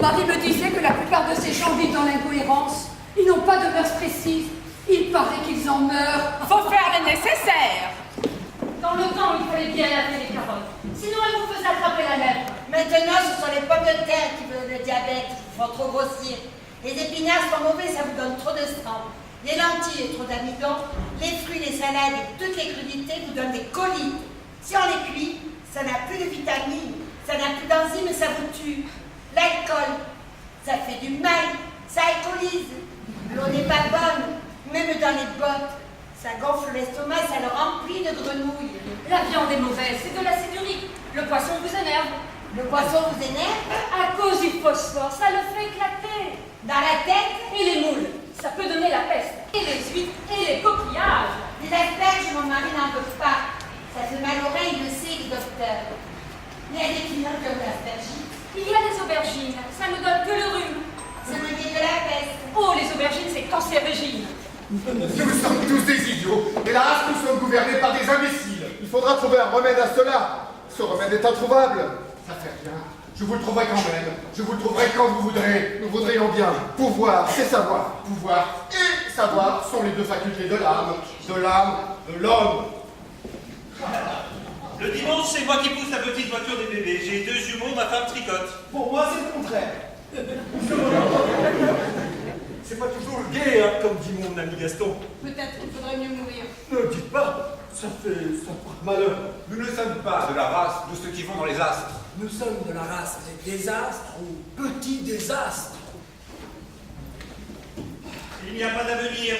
mari me disait que la plupart de ces gens vivent dans l'incohérence. Ils n'ont pas de mœurs précises. Il paraît qu'ils en meurent. Faut faire le nécessaire. Dans le temps, il fallait bien laver les carottes. Sinon, elles vous faisaient attraper la lèpre. Maintenant, ce sont les pommes de terre qui vous donnent le diabète, qui vous font trop grossir. Les épinards sont mauvais, ça vous donne trop de sang. Les lentilles et trop d'amidon. Les fruits, les salades et toutes les crudités vous donnent des coliques. Si on les cuit, ça n'a plus de vitamines, ça n'a plus d'enzymes et ça vous tue. L'alcool, ça fait du mal, ça alcoolise. L'eau n'est pas bonne, même dans les bottes. Ça gonfle l'estomac, ça le remplit de grenouilles. La viande est mauvaise, c'est de l'acide urique. Le poisson vous énerve. Le poisson vous énerve? À cause du phosphore, ça le fait éclater. Dans la tête? Et les moules, ça peut donner la peste. Et les huîtres, et les coquillages. Les asperges, mon mari n'en veut pas. Ça fait mal aux reins, il le sait, le docteur. Il y a des clients comme l'aspergine. Il y a des aubergines, ça ne donne que le rhume. Ça me dit de la peste. Oh, les aubergines, c'est cancérigène. Nous sommes tous des idiots. Hélas, nous sommes gouvernés par des imbéciles. Il faudra trouver un remède à cela. Ce remède est introuvable. Ça fait rien. Je vous le trouverai quand même. Je vous le trouverai quand vous voudrez. Nous voudrions bien. Pouvoir, c'est savoir. Pouvoir et savoir sont les deux facultés de l'âme. De l'âme, de l'homme. Le dimanche, c'est moi qui pousse la petite voiture des bébés. J'ai 2 jumeaux, ma femme tricote. Pour moi, c'est le contraire. C'est pas toujours gai, hein, comme dit mon ami Gaston. Peut-être qu'il faudrait mieux mourir. Ne dites pas, ça porte malheur. Nous ne sommes pas de la race de ceux qui vont dans les astres. Nous sommes de la race des désastres ou petits désastres. Il n'y a pas d'avenir.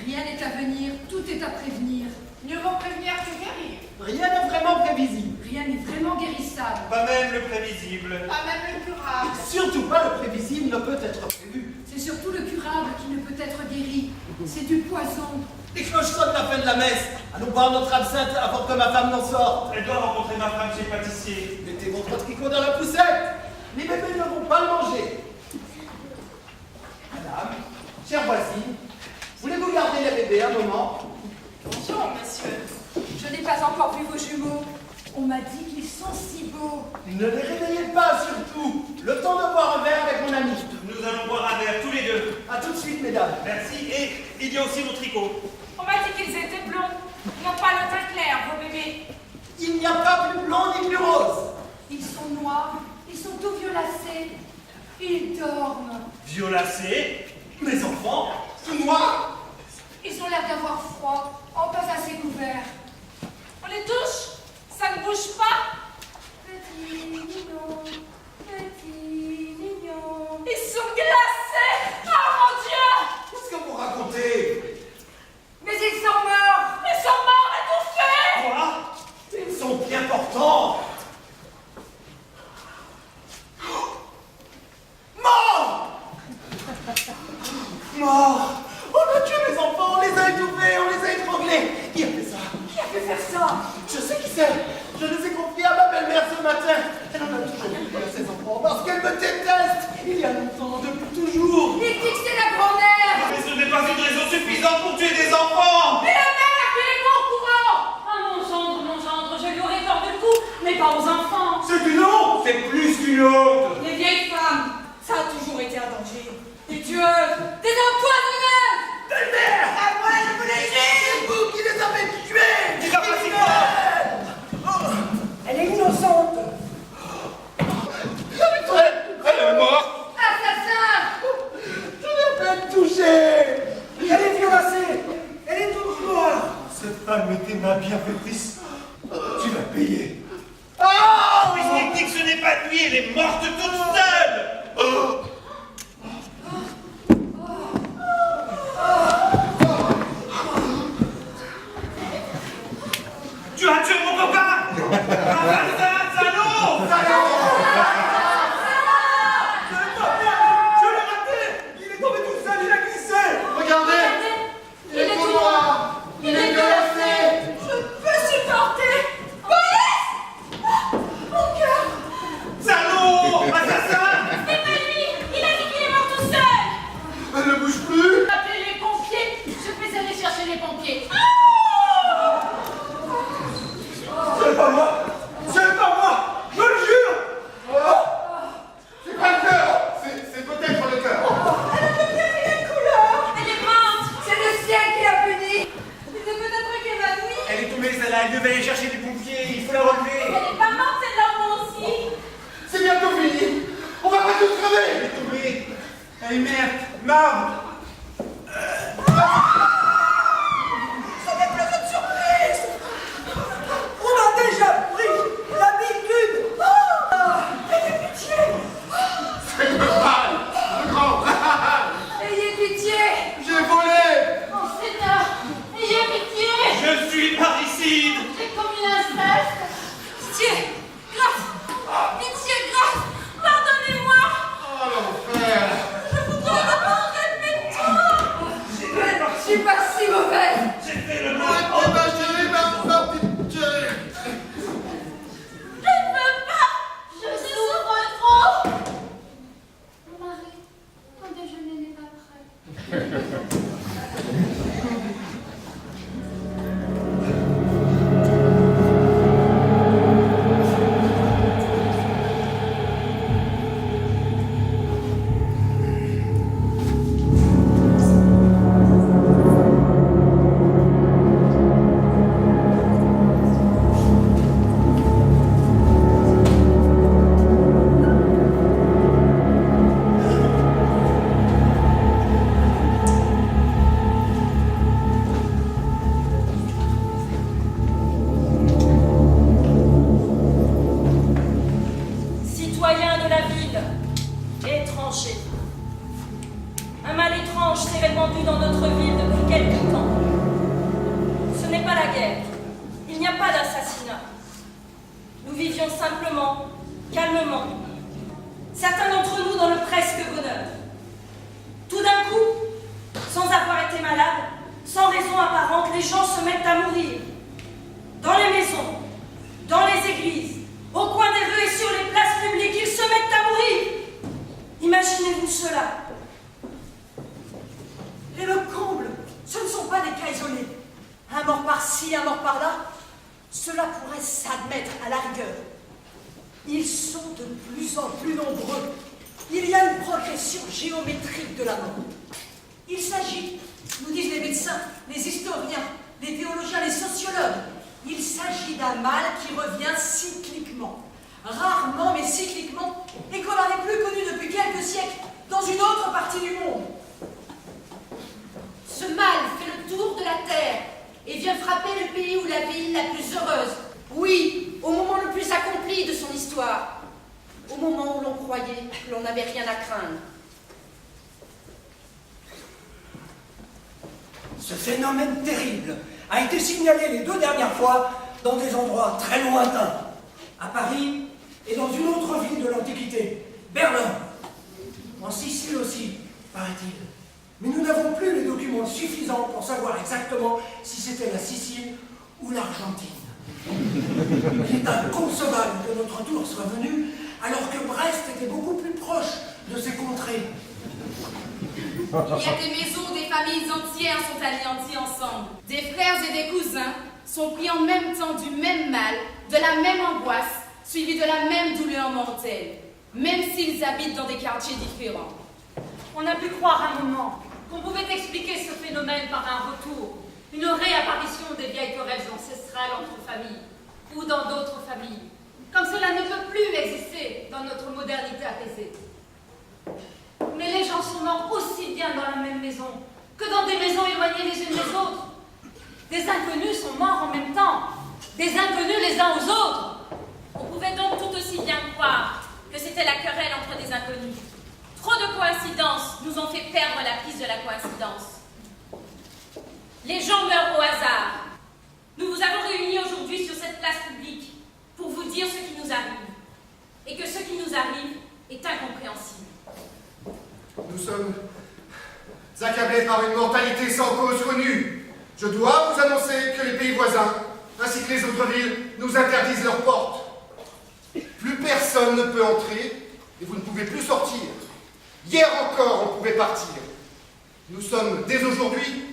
Rien n'est à venir, tout est à prévenir. Mieux vaut prévenir que guérir. Rien n'est vraiment prévisible. Rien n'est vraiment guérissable. Pas même le prévisible. Pas même le curable. Surtout pas le prévisible ne peut être prévu. C'est surtout le curable qui ne peut être guéri. C'est du poison. Les cloches sonnent la fin de la messe. Allons boire notre absinthe avant que ma femme n'en sorte. Elle doit rencontrer ma femme chez le pâtissier. Mettez votre tricot dans la poussette. Les bébés ne vont pas le manger. Madame, chère voisine, voulez-vous garder les bébés un moment? Bonjour, monsieur. Je n'ai pas encore vu vos jumeaux. On m'a dit qu'ils sont si beaux. Ne les réveillez pas, surtout. Le temps de boire un verre avec mon ami. Nous allons boire un verre tous les deux. A tout de suite, mesdames. Merci. Et il y a aussi mon tricot. On m'a dit qu'ils étaient blonds. Ils n'ont pas le teint clair, vos bébés. Il n'y a pas plus blond ni plus rose. Ils sont noirs, ils sont tout violacés. Ils dorment. Violacé. Mes enfants, tout noirs. Ils ont l'air d'avoir froid. Oh, pas assez couverts. On les touche. Ça ne bouge pas. Petit mignon, petit mignon. Ils sont glacés. Oh mon Dieu. Qu'est-ce que vous racontez? Mais ils sont morts. Ils sont morts étouffés. Quoi? Ils sont bien portants. Morts. Morts. On a tué mes enfants, on les a étouffés, on les a étranglés. Qui a fait ça? Qui a pu faire ça? Je sais qui c'est. Je les ai confiés à ma belle-mère ce matin. Elle en a toujours voulu à ses enfants parce qu'elle me déteste. Il y a longtemps, depuis toujours. Il dit que c'est la grand-mère. Mais ce n'est pas une raison suffisante pour tuer des enfants. Mais la mère qui est au courant. Ah, mon gendre, je lui aurais tordu le cou, mais pas aux enfants. C'est une honte. C'est plus qu'une honte. Les vieilles femmes, ça a toujours été un danger. Des tueuses, des empoisonneuses. Des mères. À moi, je vous l'ai dit. C'est vous qui les avez tués. Dis-leur pas si fort. Elle est innocente. Elle est morte. Assassin. Je l'ai à peine touchée. Elle est violacée. Elle est toute noire. Cette femme était ma bienfaitrice. Tu vas payer. Puisqu'il dit que ce n'est pas lui, elle est morte toute seule. Tu as tué mon copain. Salaud. Je l'ai raté. Il est tombé tout seul, il a glissé. Regardez. Il est tout noir. Il est glacé. Je peux supporter. Police. Mon cœur. Salaud. Assassin. C'est pas lui. Il a dit qu'il est mort tout seul. Elle ne bouge plus. Appelez les pompiers. Je vais aller chercher les pompiers. C'est pas moi. C'est Elle devait aller chercher des pompiers, il faut la relever. Elle est pas morte, cette enfant aussi. C'est bientôt fini. On va pas tous crever. Elle est tombée. Elle est merde, morte. Ça n'est plus une surprise. On a déjà pris l'habitude. Ayez pitié. C'est le mal, le grand. Ayez pitié. J'ai volé. Oh Seigneur, ayez pitié. Je suis parricide. J'ai commis l'inceste. Pitié, grâce. Pitié, grâce. Pardonnez-moi. Oh l'enfer. Je voudrais d'abord je suis pas si mauvaise. J'ai fait le mal. Arrêtez ma chérie, ma pitié. Je ne veux pas. Je souffre trop. Mon mari, ton déjeuner n'est pas prêt. Citoyens de la ville, étrangers. Un mal étrange s'est répandu dans notre ville depuis quelque temps. Ce n'est pas la guerre. Il n'y a pas d'assassinat. Nous vivions simplement, calmement. Certains d'entre nous dans le presque bonheur. Tout d'un coup, sans avoir été malades, sans raison apparente, les gens se mettent à mourir. Dans les maisons, dans les églises, au coin des rues et sur les places publiques, ils se mettent à mourir. Imaginez-vous cela. Et le comble, ce ne sont pas des cas isolés. Un mort par-ci, un mort par-là. Cela pourrait s'admettre à la rigueur. Ils sont de plus en plus nombreux. Il y a une progression géométrique de la mort. Il s'agit, nous disent les médecins, les historiens, les théologiens, les sociologues, il s'agit d'un mal qui revient cycliquement. Rarement, mais cycliquement, et qu'on n'avait plus connu depuis quelques siècles dans une autre partie du monde. Ce mal fait le tour de la terre et vient frapper le pays ou la ville la plus heureuse. Oui, au moment le plus accompli de son histoire. Au moment où l'on croyait que l'on n'avait rien à craindre. Ce phénomène terrible a été signalé les 2 dernières fois dans des endroits très lointains. À Paris et dans une autre ville de l'Antiquité, Berlin. En Sicile aussi, paraît-il. Mais nous n'avons plus les documents suffisants pour savoir exactement si c'était la Sicile ou l'Argentine. Il est inconcevable que notre tour soit venu alors que Brest était beaucoup plus proche de ces contrées. Il y a des maisons où des familles entières sont anéanties ensemble. Des frères et des cousins sont pris en même temps du même mal, de la même angoisse, suivis de la même douleur mortelle, même s'ils habitent dans des quartiers différents. On a pu croire un moment qu'on pouvait expliquer ce phénomène par un retour, une réapparition des vieilles querelles ancestrales entre familles, ou dans d'autres familles, comme cela ne peut plus exister dans notre modernité apaisée. Mais les gens sont morts aussi bien dans la même maison que dans des maisons éloignées les unes des autres. Des inconnus sont morts en même temps, des inconnus les uns aux autres. On pouvait donc tout aussi bien croire que c'était la querelle entre des inconnus. Trop de coïncidences nous ont fait perdre la piste de la coïncidence. Les gens meurent au hasard. Nous vous avons réunis aujourd'hui sur cette place publique pour vous dire ce qui nous arrive. Et que ce qui nous arrive est incompréhensible. Nous sommes accablés par une mortalité sans cause connue. Je dois vous annoncer que les pays voisins, ainsi que les autres villes, nous interdisent leurs portes. Plus personne ne peut entrer et vous ne pouvez plus sortir. Hier encore, on pouvait partir. Nous sommes, dès aujourd'hui,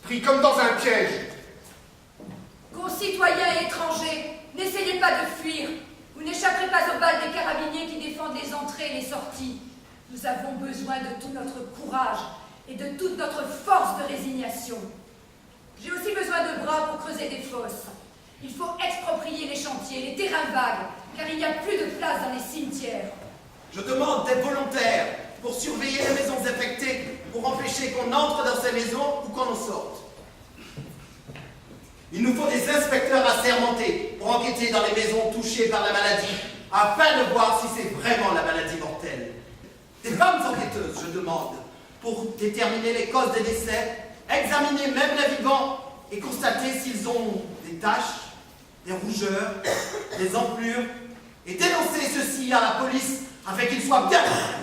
pris comme dans un piège. Concitoyens et étrangers, n'essayez pas de fuir. Vous n'échapperez pas aux balles des carabiniers qui défendent les entrées et les sorties. Nous avons besoin de tout notre courage et de toute notre force de résignation. J'ai aussi besoin de bras pour creuser des fosses. Il faut exproprier les chantiers, les terrains vagues, car il n'y a plus de place dans les cimetières. Je demande des volontaires pour surveiller les maisons affectées, pour empêcher qu'on entre dans ces maisons ou qu'on en sorte. Il nous faut des inspecteurs assermentés pour enquêter dans les maisons touchées par la maladie, afin de voir si c'est vraiment la maladie mortelle. Des femmes enquêteuses, je demande, pour déterminer les causes des décès, examiner même les vivants et constater s'ils ont des taches, des rougeurs, des enflures, et dénoncer ceci à la police afin qu'ils soient bien compris.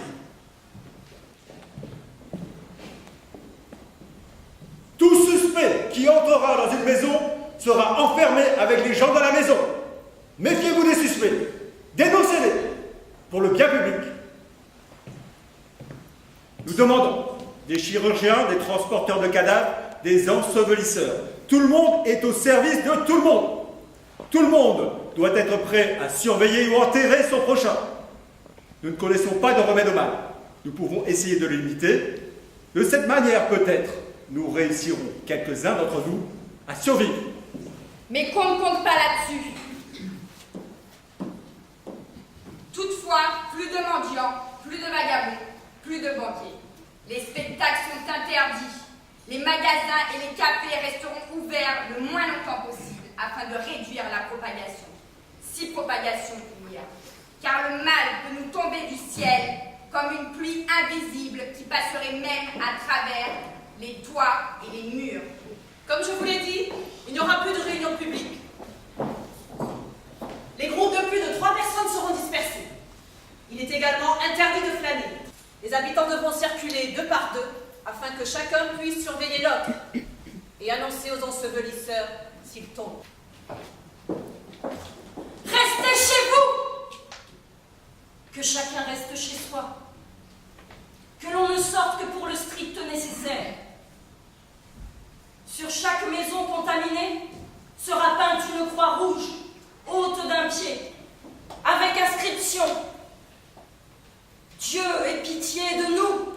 Tout suspect qui entrera dans une maison sera enfermé avec les gens de la maison. Méfiez-vous des suspects. Dénoncez-les pour le bien public. Nous demandons des chirurgiens, des transporteurs de cadavres, des ensevelisseurs. Tout le monde est au service de tout le monde. Tout le monde doit être prêt à surveiller ou enterrer son prochain. Nous ne connaissons pas de remède au mal. Nous pouvons essayer de le limiter. De cette manière, peut-être, nous réussirons, quelques-uns d'entre nous, à survivre. Mais qu'on ne compte pas là-dessus. Toutefois, plus de mendiants, plus de vagabonds, plus de banquiers. Les spectacles sont interdits. Les magasins et les cafés resteront ouverts le moins longtemps possible afin de réduire la propagation. Si propagation il y a. Car le mal peut nous tomber du ciel comme une pluie invisible qui passerait même à travers les toits et les murs. Comme je vous l'ai dit, il n'y aura plus de réunion publique. Les groupes de plus de 3 personnes seront dispersés. Il est également interdit de flâner. Les habitants devront circuler 2 par 2 afin que chacun puisse surveiller l'autre et annoncer aux ensevelisseurs s'ils tombent. Restez chez vous! Que chacun reste chez soi. Que l'on ne sorte que pour le strict nécessaire. Sur chaque maison contaminée sera peinte une croix rouge, haute d'1 pied, avec inscription « Dieu ait pitié de nous ».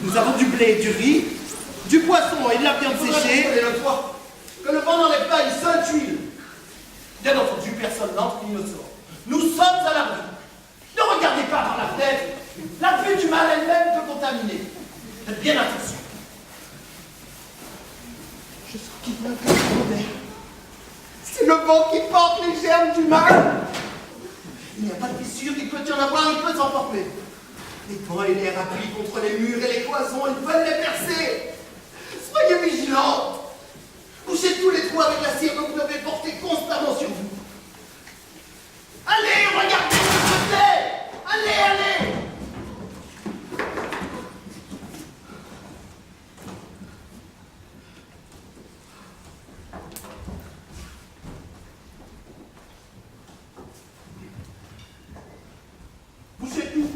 Nous avons du blé, du riz, du poisson et de la viande séchée. Que le vent n'enlève pas une seule tuile. Bien entendu, personne n'entre ni ne sort. Nous sommes à l'abri. Ne regardez pas par la fenêtre. La vue du mal elle-même peut contaminer. Faites bien attention. Je sens qu'il y a un peu de mauvais. C'est le vent qui porte les germes du mal. Il n'y a pas de fissure, il peut y en avoir, il peut s'en former. Les pans et l'air appuient contre les murs et les cloisons, ils veulent les percer. Soyez vigilants. Bouchez tous les trous avec la cire que vous devez porter constamment sur vous. Allez, regardez de ce côté. Allez, allez. Bougez tout.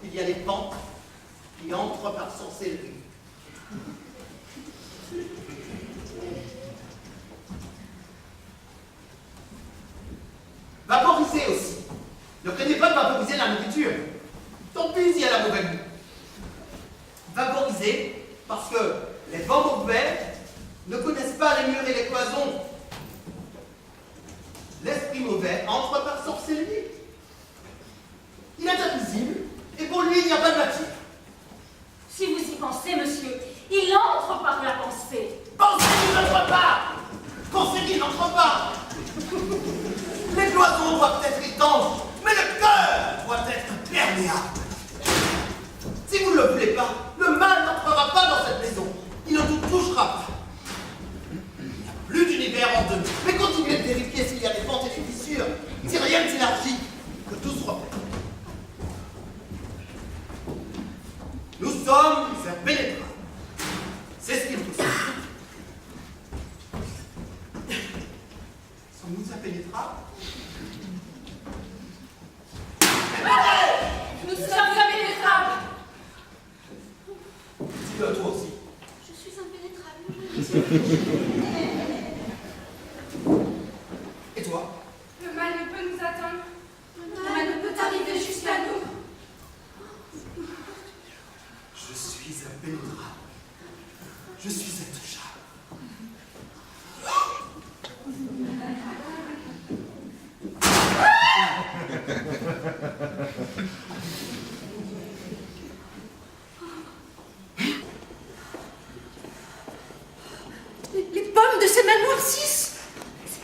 Il y a les pans qui entrent par sorcellerie. Vaporisez aussi. Ne craignez pas de vaporiser la nourriture. Tant pis s'il y a la mauvaise goût. Vaporisez parce que les vents mauvais ne connaissent pas les murs et les cloisons. L'esprit mauvais entre par sorcellerie. Il est invisible et pour lui il n'y a pas de matière. Si vous y pensez, monsieur, il entre par la pensée. Pensez qu'il n'entre pas. Pensez qu'il n'entre pas. Les cloisons doivent être étanches, mais le cœur doit être perméable. Si vous ne le voulez pas, le mal n'entrera pas dans cette maison. Il ne vous touchera pas. Il n'y a plus d'univers en deux. Mais continuez de vérifier s'il y a des fentes et des fissures. Si rien ne s'élargit, que tout se reprenne. Nous sommes impénétrables. C'est ce qu'il faut savoir. Sommes-nous impénétrables? Nous sommes impénétrables. Dis-le toi aussi. Je suis impénétrable. Et toi? Le mal ne peut nous atteindre. Le mal ne peut arriver jusqu'à nous. Je suis impénétrable. Je suis intouchable. Les pommes de ses mains noircissent.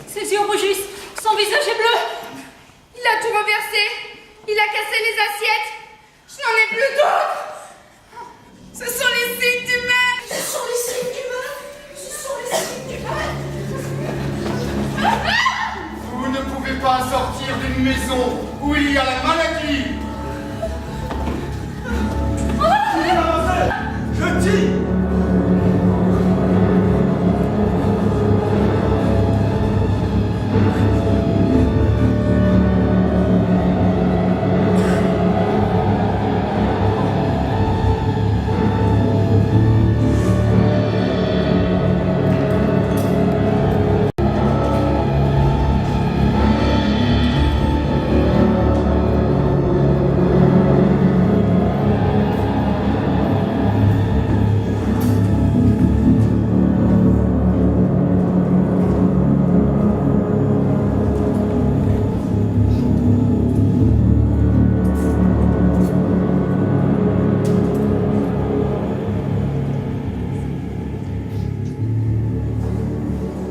Ses yeux rougissent, son visage est bleu. Il a tout renversé. Il a cassé les assiettes. Je n'en ai plus d'autres. Ce sont les signes du mal. Ce sont les signes du mal. Ce sont les signes du mal. Vous ne pouvez pas sortir d'une maison où il y a la maladie. Je dis.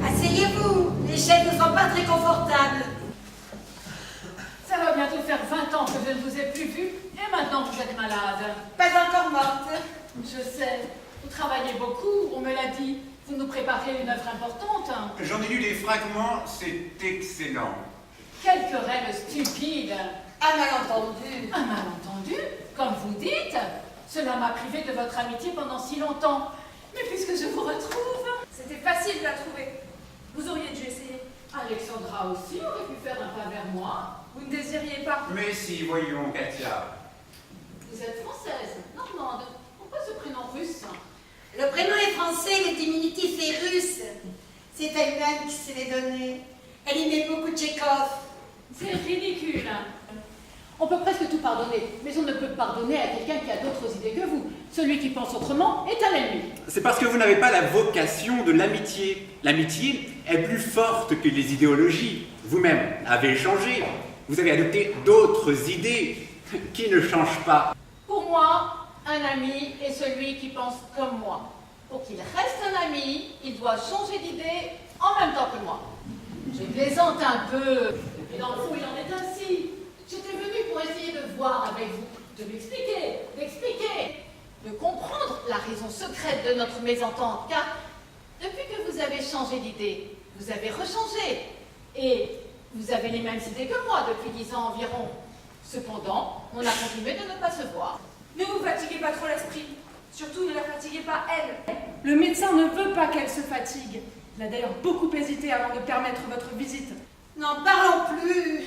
Asseyez-vous. Les chaises ne sont pas très confortables. Ça va bientôt faire 20 ans que je ne vous ai plus vu, et maintenant vous êtes malade. Pas encore morte. Je sais, vous travaillez beaucoup, on me l'a dit. Vous nous préparez une œuvre importante. J'en ai lu les fragments, c'est excellent. Quelle querelle stupide. Un malentendu. Un malentendu, comme vous dites. Cela m'a privé de votre amitié pendant si longtemps. Mais puisque je vous retrouve... C'était facile de la trouver. Vous auriez dû essayer. Alexandra aussi aurait pu faire un pas vers moi. Vous ne désiriez pas. Mais si, voyons, Katia. Vous êtes française, normande. Pourquoi ce prénom russe? Le prénom est français, le diminutif est russe. C'est elle-même qui se l'est donné. Elle aimait beaucoup Tchekhov. C'est ridicule. On peut presque tout pardonner, mais on ne peut pardonner à quelqu'un qui a d'autres idées que vous. Celui qui pense autrement est un ennemi. C'est parce que vous n'avez pas la vocation de l'amitié. L'amitié est plus forte que les idéologies. Vous-même avez changé. Vous avez adopté d'autres idées qui ne changent pas. Pour moi, un ami est celui qui pense comme moi. Pour qu'il reste un ami, il doit changer d'idée en même temps que moi. Je plaisante un peu. Mais dans le fond, il en est ainsi. J'étais venue pour essayer de voir avec vous, de d'expliquer, de comprendre la raison secrète de notre mésentente, car depuis que vous avez changé d'idée, vous avez rechangé, et vous avez les mêmes idées que moi depuis 10 ans environ. Cependant, on a continué de ne pas se voir. Ne vous fatiguez pas trop l'esprit. Surtout, ne la fatiguez pas elle. Le médecin ne veut pas qu'elle se fatigue. Il a d'ailleurs beaucoup hésité avant de permettre votre visite. N'en parlons plus.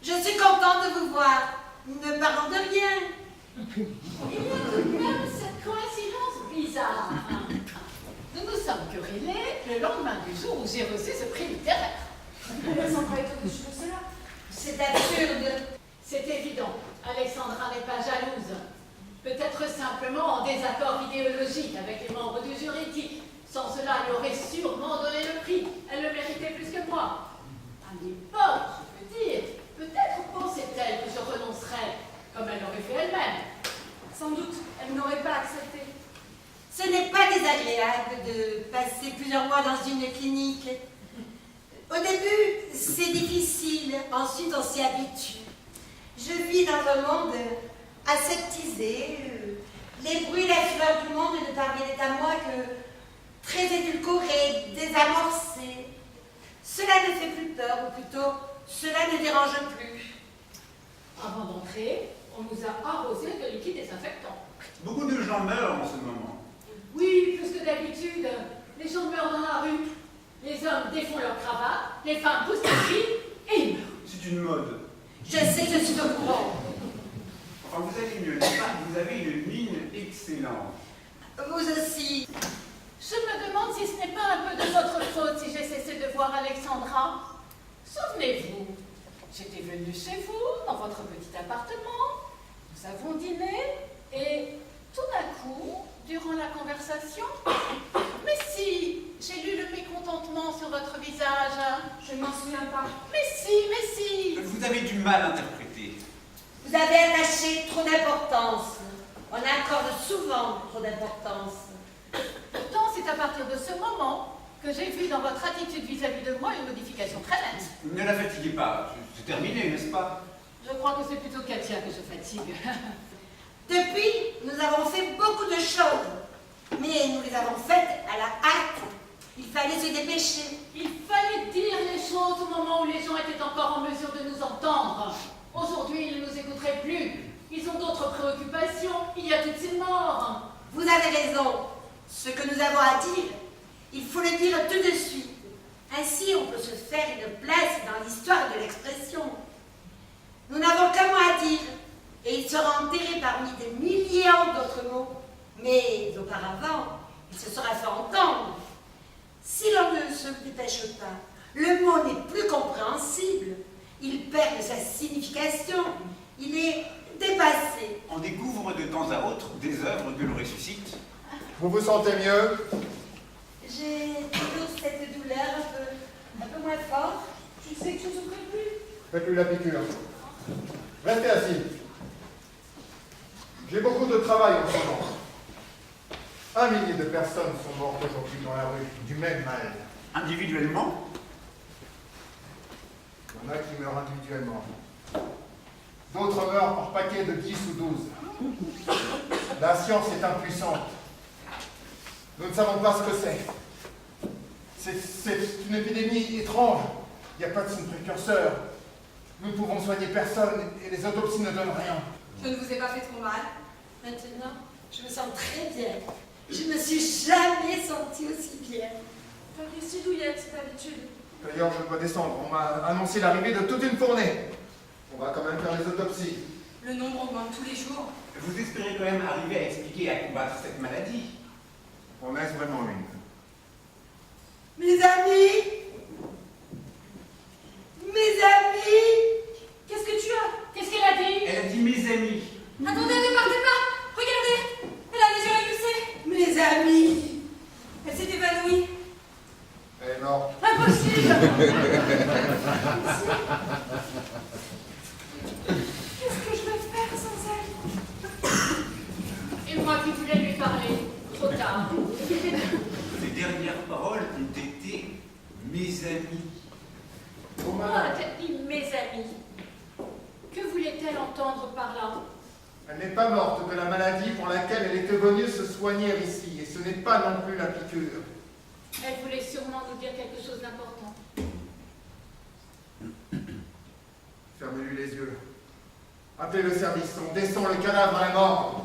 Je suis contente de vous voir. Ne parlons de rien. Il y a tout de même cette coïncidence bizarre. Nous nous sommes querellés le lendemain du jour où j'ai reçu ce prix littéraire. Alexandra est au-dessus de cela. C'est absurde. C'est évident. Alexandra n'est pas jalouse. Peut-être simplement en désaccord idéologique avec les membres du jury qui, sans cela, lui auraient sûrement donné le prix. Elle le méritait plus que moi. À l'époque, je peux dire, peut-être pensait-elle que je renoncerais, comme elle l'aurait fait elle-même. Sans doute, elle n'aurait pas accepté. Ce n'est pas désagréable de passer plusieurs mois dans une clinique. Au début, c'est difficile. Ensuite, on s'y habitue. Je vis dans un monde aseptisé. Les bruits, la fleur du monde ne parviennent à moi que très édulcorés, désamorcés. Cela ne fait plus peur, ou plutôt, cela ne dérange plus. Avant d'entrer, on nous a arrosé de liquide désinfectant. Beaucoup de gens meurent en ce moment. Oui, plus que d'habitude. Les gens meurent dans la rue. Les hommes défont leur cravate, les femmes poussent des cris et ils meurent. C'est une mode. Je sais, je suis au courant. Enfin, vous avez une mine excellente. Vous aussi. Je me demande si ce n'est pas un peu de votre faute si j'ai cessé de voir Alexandra. Souvenez-vous, j'étais venue chez vous, dans votre petit appartement. Nous avons dîné et tout d'un coup, durant la conversation, mais si, j'ai lu le mécontentement sur votre visage. Je ne m'en souviens pas. Mais si. Vous avez du mal à interpréter. Vous avez attaché trop d'importance. On accorde souvent trop d'importance. Pourtant, c'est à partir de ce moment que j'ai vu dans votre attitude vis-à-vis de moi une modification très nette. Ne la fatiguez pas. C'est terminé, n'est-ce pas? Je crois que c'est plutôt Katia que je fatigue. Depuis, nous avons fait beaucoup de choses, mais nous les avons faites à la hâte. Il fallait se dépêcher. Il fallait dire les choses au moment où les gens étaient encore en mesure de nous entendre. Aujourd'hui, ils ne nous écouteraient plus. Ils ont d'autres préoccupations. Il y a toutes ces morts. Vous avez raison. Ce que nous avons à dire, il faut le dire tout de suite. Ainsi, on peut se faire une place dans l'histoire de l'expression. Nous n'avons qu'un mot à dire, et il sera enterré parmi des millions d'autres mots. Mais auparavant, il se sera fait entendre. Si l'on ne se dépêche pas, le mot n'est plus compréhensible. Il perd de sa signification. Il est dépassé. On découvre de temps à autre des œuvres que l'on ressuscite. Vous vous sentez mieux? J'ai toujours cette douleur un peu moins forte. Tu sais que je ne souffrais plus. Faites-lui la piqûre. Restez assis. J'ai beaucoup de travail en ce moment. 1 millier de personnes sont mortes aujourd'hui dans la rue, du même mal. Individuellement? Il y en a qui meurent individuellement. D'autres meurent par paquets de 10 ou 12. La science est impuissante. Nous ne savons pas ce que c'est. C'est une épidémie étrange. Il n'y a pas de signe précurseur. Nous ne pouvons soigner personne et les autopsies ne donnent rien. Je ne vous ai pas fait trop mal. Maintenant, je me sens très bien. Je ne me suis jamais sentie aussi bien. Paris si douillette d'habitude. D'ailleurs, je dois descendre. On m'a annoncé l'arrivée de toute une fournée. On va quand même faire les autopsies. Le nombre augmente tous les jours. Vous espérez quand même arriver à expliquer et à combattre cette maladie? On est vraiment une. Mes amis! Mes amis! Qu'est-ce que tu as? Qu'est-ce qu'elle a dit? Elle a dit mes amis. Attendez, ne partez pas! Regardez! Elle a les yeux émoussés! Mes amis! Elle s'est évanouie. Elle est morte. Impossible! Qu'est-ce que je vais faire sans elle? Et moi qui voulais lui parler. Trop tard. Les dernières paroles ont été mes amis. Moi, amis. Que voulait-elle entendre par là? Elle n'est pas morte de la maladie pour laquelle elle était venue se soigner ici, et ce n'est pas non plus la piqûre. Elle voulait sûrement nous dire quelque chose d'important. Fermez-lui les yeux. Appelez le service, on descend le cadavre à la morgue.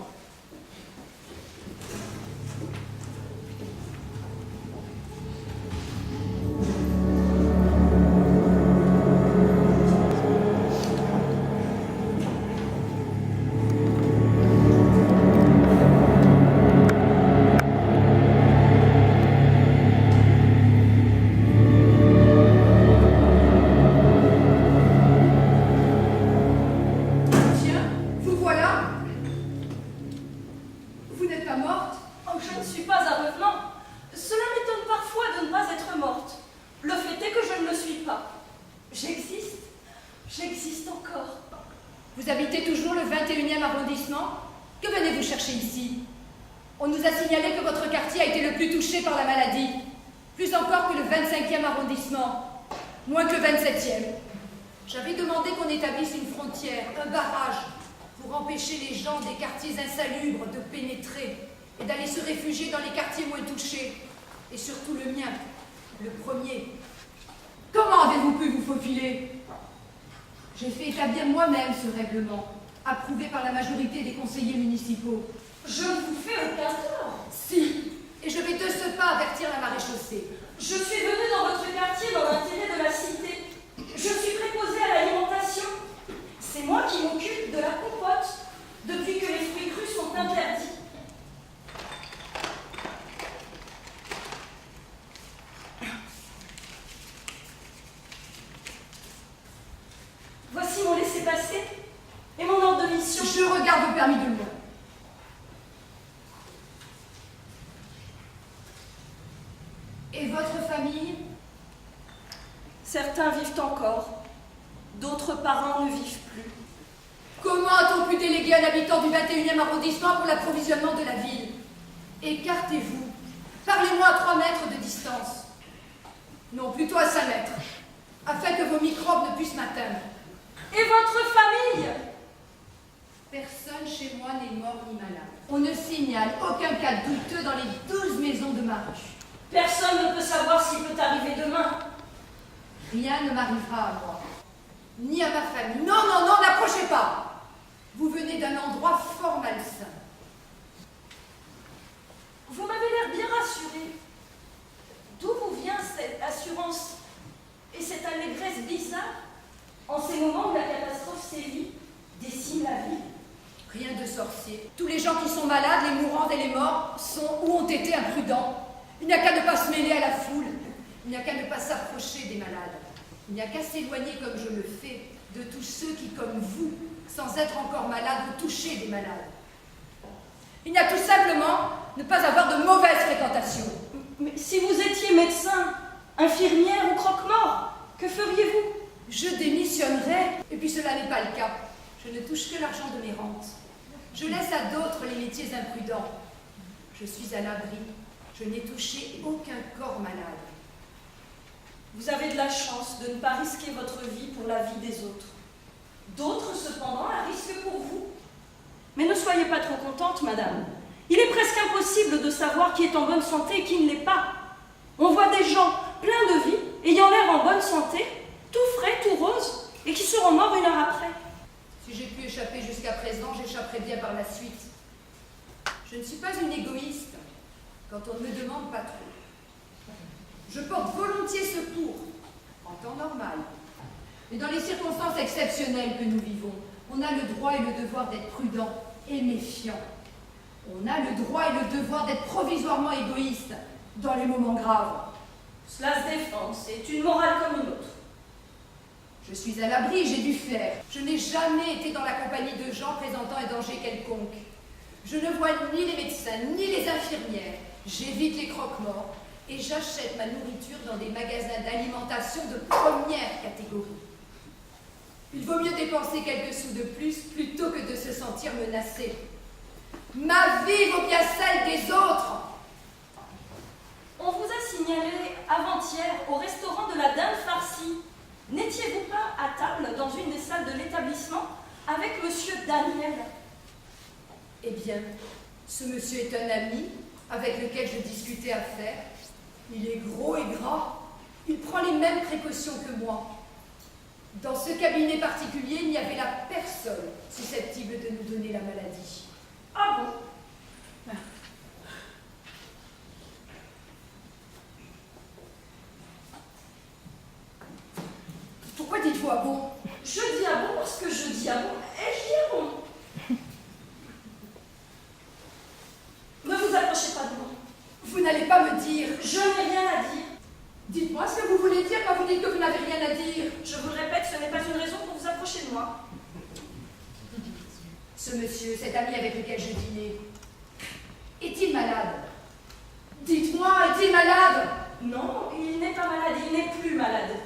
J'existe encore. Vous habitez toujours le 21e arrondissement? Que venez-vous chercher ici? On nous a signalé que votre quartier a été le plus touché par la maladie. Plus encore que le 25e arrondissement. Moins que le 27e. J'avais demandé qu'on établisse une frontière, un barrage, pour empêcher les gens des quartiers insalubres de pénétrer et d'aller se réfugier dans les quartiers moins touchés. Et surtout le mien, le premier. Comment avez-vous pu vous faufiler? J'ai fait établir moi-même ce règlement, approuvé par la majorité des conseillers municipaux. Je ne vous fais aucun tort. Si, et je vais de ce pas avertir la maréchaussée. Je suis venue dans votre quartier dans l'intérêt de la cité. Je suis préposée à l'alimentation. C'est moi qui m'occupe de la compote, depuis que les fruits crus sont interdits. Voici mon laissez-passer et mon ordre de mission. Je regarde le permis de loin. Et votre famille? Certains vivent encore, d'autres parents ne vivent plus. Comment a-t-on pu déléguer un habitant du 21e arrondissement pour l'approvisionnement de la ville? Écartez-vous. Parlez-moi à 3 mètres de distance. Non, plutôt à 5 mètres, afin que vos microbes ne puissent m'atteindre. Et votre famille? Personne chez moi n'est mort ni malade. On ne signale aucun cas douteux dans les 12 maisons de ma rue. Personne ne peut savoir ce qui peut arriver demain. Rien ne m'arrivera à moi, ni à ma famille. Non, non, non, n'approchez pas. Vous venez d'un endroit fort malsain. Vous m'avez l'air bien rassurée. D'où vous vient cette assurance et cette allégresse bizarre en ces moments où la catastrophe sévit, décime la vie? Rien de sorcier. Tous les gens qui sont malades, les mourants et les morts, sont ou ont été imprudents. Il n'y a qu'à ne pas se mêler à la foule. Il n'y a qu'à ne pas s'approcher des malades. Il n'y a qu'à s'éloigner comme je le fais de tous ceux qui, comme vous, sans être encore malades, ont touché des malades. Il n'y a tout simplement ne pas avoir de mauvaise fréquentation. Mais si vous étiez médecin, infirmière ou croque-mort, que feriez-vous? Je démissionnerais, et puis cela n'est pas le cas. Je ne touche que l'argent de mes rentes. Je laisse à d'autres les métiers imprudents. Je suis à l'abri. Je n'ai touché aucun corps malade. Vous avez de la chance de ne pas risquer votre vie pour la vie des autres. D'autres, cependant, la risquent pour vous. Mais ne soyez pas trop contente, madame. Il est presque impossible de savoir qui est en bonne santé et qui ne l'est pas. On voit des gens pleins de vie, ayant l'air en bonne santé, tout frais, tout rose, et qui seront morts 1 heure après. Si j'ai pu échapper jusqu'à présent, j'échapperai bien par la suite. Je ne suis pas une égoïste, quand on ne me demande pas trop. Je porte volontiers secours, en temps normal. Mais dans les circonstances exceptionnelles que nous vivons, on a le droit et le devoir d'être prudent et méfiant. On a le droit et le devoir d'être provisoirement égoïste dans les moments graves. Cela se défend, c'est une morale comme une autre. Je suis à l'abri, j'ai dû faire. Je n'ai jamais été dans la compagnie de gens présentant un danger quelconque. Je ne vois ni les médecins, ni les infirmières. J'évite les croque-morts et j'achète ma nourriture dans des magasins d'alimentation de première catégorie. Il vaut mieux dépenser quelques sous de plus plutôt que de se sentir menacé. Ma vie vaut bien celle des autres. On vous a signalé avant-hier au restaurant de la Dinde farcie. N'étiez-vous pas à table dans avec monsieur Daniel. Eh bien, ce monsieur est un ami avec lequel je discutais affaires. Il est gros et gras. Il prend les mêmes précautions que moi. Dans ce cabinet particulier, il n'y avait là personne susceptible de nous donner la maladie. Ah bon? Pourquoi dites-vous ah bon? Je dis ah bon parce que je dis ah bon et je dis ah bon. Ne vous approchez pas de moi. Vous n'allez pas me dire. Je n'ai rien à dire. Dites-moi ce que vous voulez dire quand vous dites que vous n'avez rien à dire. Je vous le répète, ce n'est pas une raison pour vous approcher de moi. Ce monsieur, cet ami avec lequel je dînais, est-il malade? Dites-moi, est-il malade? Non, il n'est pas malade, il n'est plus malade.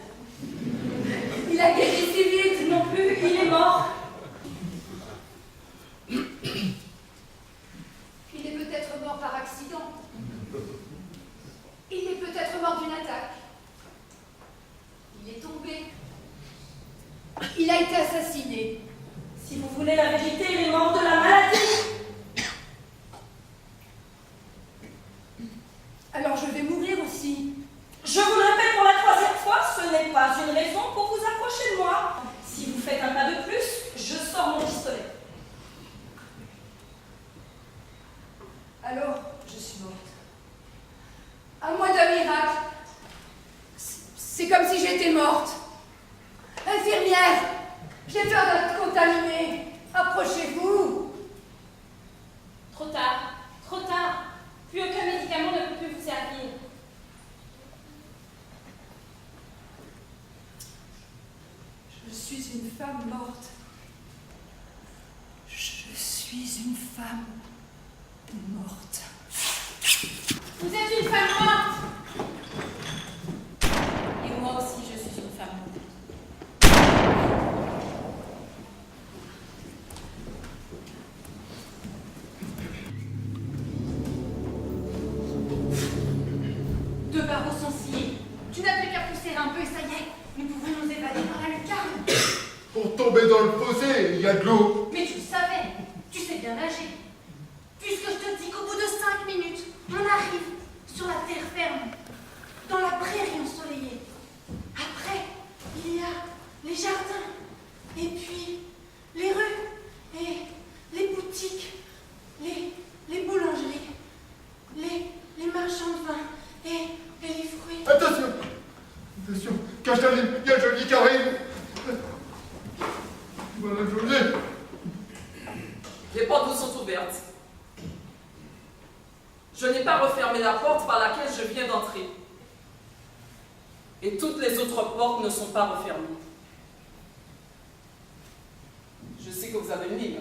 Il a guéri si vite? Non plus, il est mort. Il est peut-être mort par accident. Il est peut-être mort d'une attaque. Il est tombé. Il a été assassiné. Si vous voulez la vérité, il est mort de la maladie. Alors je vais mourir aussi. Je vous le répète pour la 3e fois, ce n'est pas une raison pour vous approcher de moi. Si vous faites un pas de plus, je sors mon pistolet. Alors, je suis morte. À moins d'un miracle. C'est comme si j'étais morte. Infirmière, j'ai peur d'être contaminée. Approchez-vous. Trop tard, trop tard. Plus aucun médicament ne peut plus vous servir. Je suis une femme morte. Je suis une femme morte. Vous êtes une femme morte. Et moi aussi, je suis une femme morte. Deux barreaux sont sciés. Tu n'as plus qu'à pousser un peu et ça y est, nous pouvons nous évader par la lucarne. Pour tomber dans le fossé, il y a de l'eau. Mais tu le savais, tu sais bien nager. Puisque je te dis qu'au bout de 5 minutes, on arrive sur la terre ferme, dans la prairie ensoleillée. Après, il y a les jardins, et puis les rues, et les boutiques, les boulangeries, les marchands de vin, et les fruits. Attention! Attention, cache la ligne, il y a Johnny qui arrive. Voilà Johnny. Les portes vous sont ouvertes. Je n'ai pas refermé la porte par laquelle je viens d'entrer. Et toutes les autres portes ne sont pas refermées. Je sais que vous avez une ligne.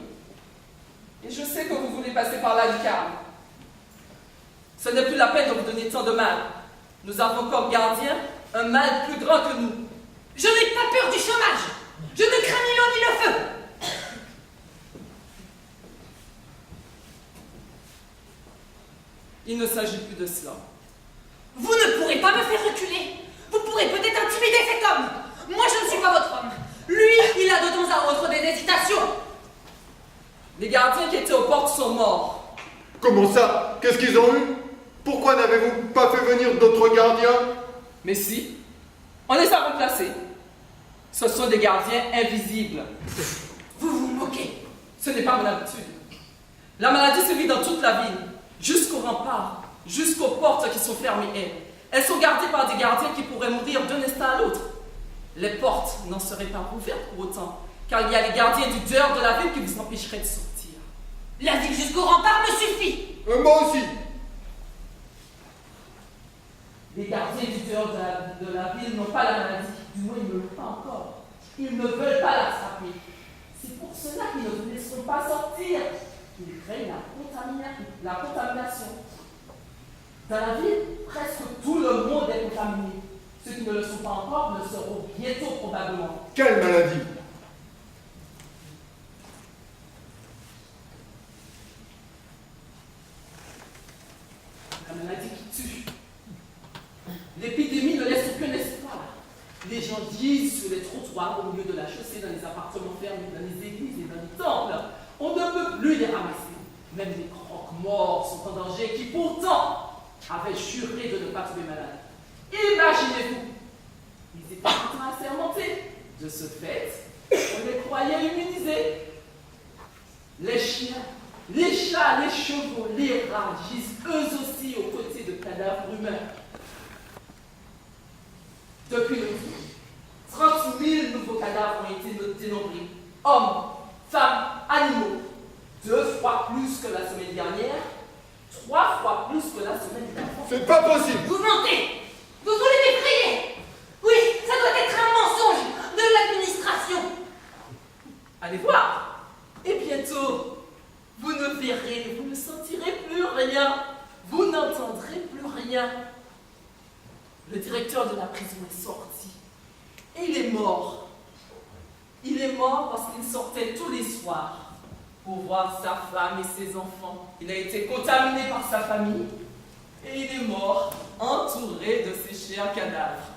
Et je sais que vous voulez passer par la lucarne. Ce n'est plus la peine de vous donner tant de mal. Nous avons comme gardien un mal plus grand que nous. Je n'ai pas peur du chômage. Je ne crains ni l'eau ni le feu. Il ne s'agit plus de cela. Vous ne pourrez pas me faire reculer. Vous pourrez peut-être intimider cet homme. Moi, je ne suis pas votre homme. Lui, il a de temps à autre des hésitations. Les gardiens qui étaient aux portes sont morts. Comment ça? Qu'est-ce qu'ils ont eu? Pourquoi n'avez-vous pas fait venir d'autres gardiens? Mais si, on les a remplacés. Ce sont des gardiens invisibles. Vous vous moquez. Ce n'est pas mon habitude. La maladie se vit dans toute la ville, jusqu'aux remparts, jusqu'aux portes qui sont fermées. Elles sont gardées par des gardiens qui pourraient mourir d'un instant à l'autre. Les portes n'en seraient pas ouvertes pour autant, car il y a les gardiens du dehors de la ville qui vous empêcheraient de sortir. La ville jusqu'au rempart me suffit. Moi aussi. Les gardiens du dehors de la ville n'ont pas la maladie, du moins ils ne l'ont pas encore. Ils ne veulent pas l'attraper. C'est pour cela qu'ils ne vous laisseront pas sortir. Ils craignent la contamination. Dans la ville, presque tout le monde est contaminé. Ceux qui ne le sont pas encore le seront bientôt probablement. Quelle maladie? La maladie qui tue. L'épidémie ne laisse aucun espoir. Les gens disent sur les trottoirs, au milieu de la chaussée, dans les appartements fermés, dans les églises et dans les temples. On ne peut plus les ramasser. Même les croque-morts sont en danger, qui pourtant avaient juré de ne pas tomber malades. Imaginez-vous, ils étaient pourtant assermentés. De ce fait, on les croyait immunisés. Les chiens, les chats, les chevaux, les rats gisent eux aussi aux côtés de cadavres humains. Depuis le jour, 30 000 nouveaux cadavres ont été dénombrés. Hommes, femmes, animaux. 2 fois plus que la semaine dernière, 3 fois plus que la semaine d'avant. C'est pas possible! Vous mentez! Vous voulez m'effrayer! Oui, ça doit être un mensonge de l'administration! Allez voir! Et bientôt, vous ne verrez, vous ne sentirez plus rien. Vous n'entendrez plus rien. Le directeur de la prison est sorti. Et il est mort. Il est mort parce qu'il sortait tous les soirs pour voir sa femme et ses enfants. Il a été contaminé par sa famille et il est mort entouré de ses chers cadavres.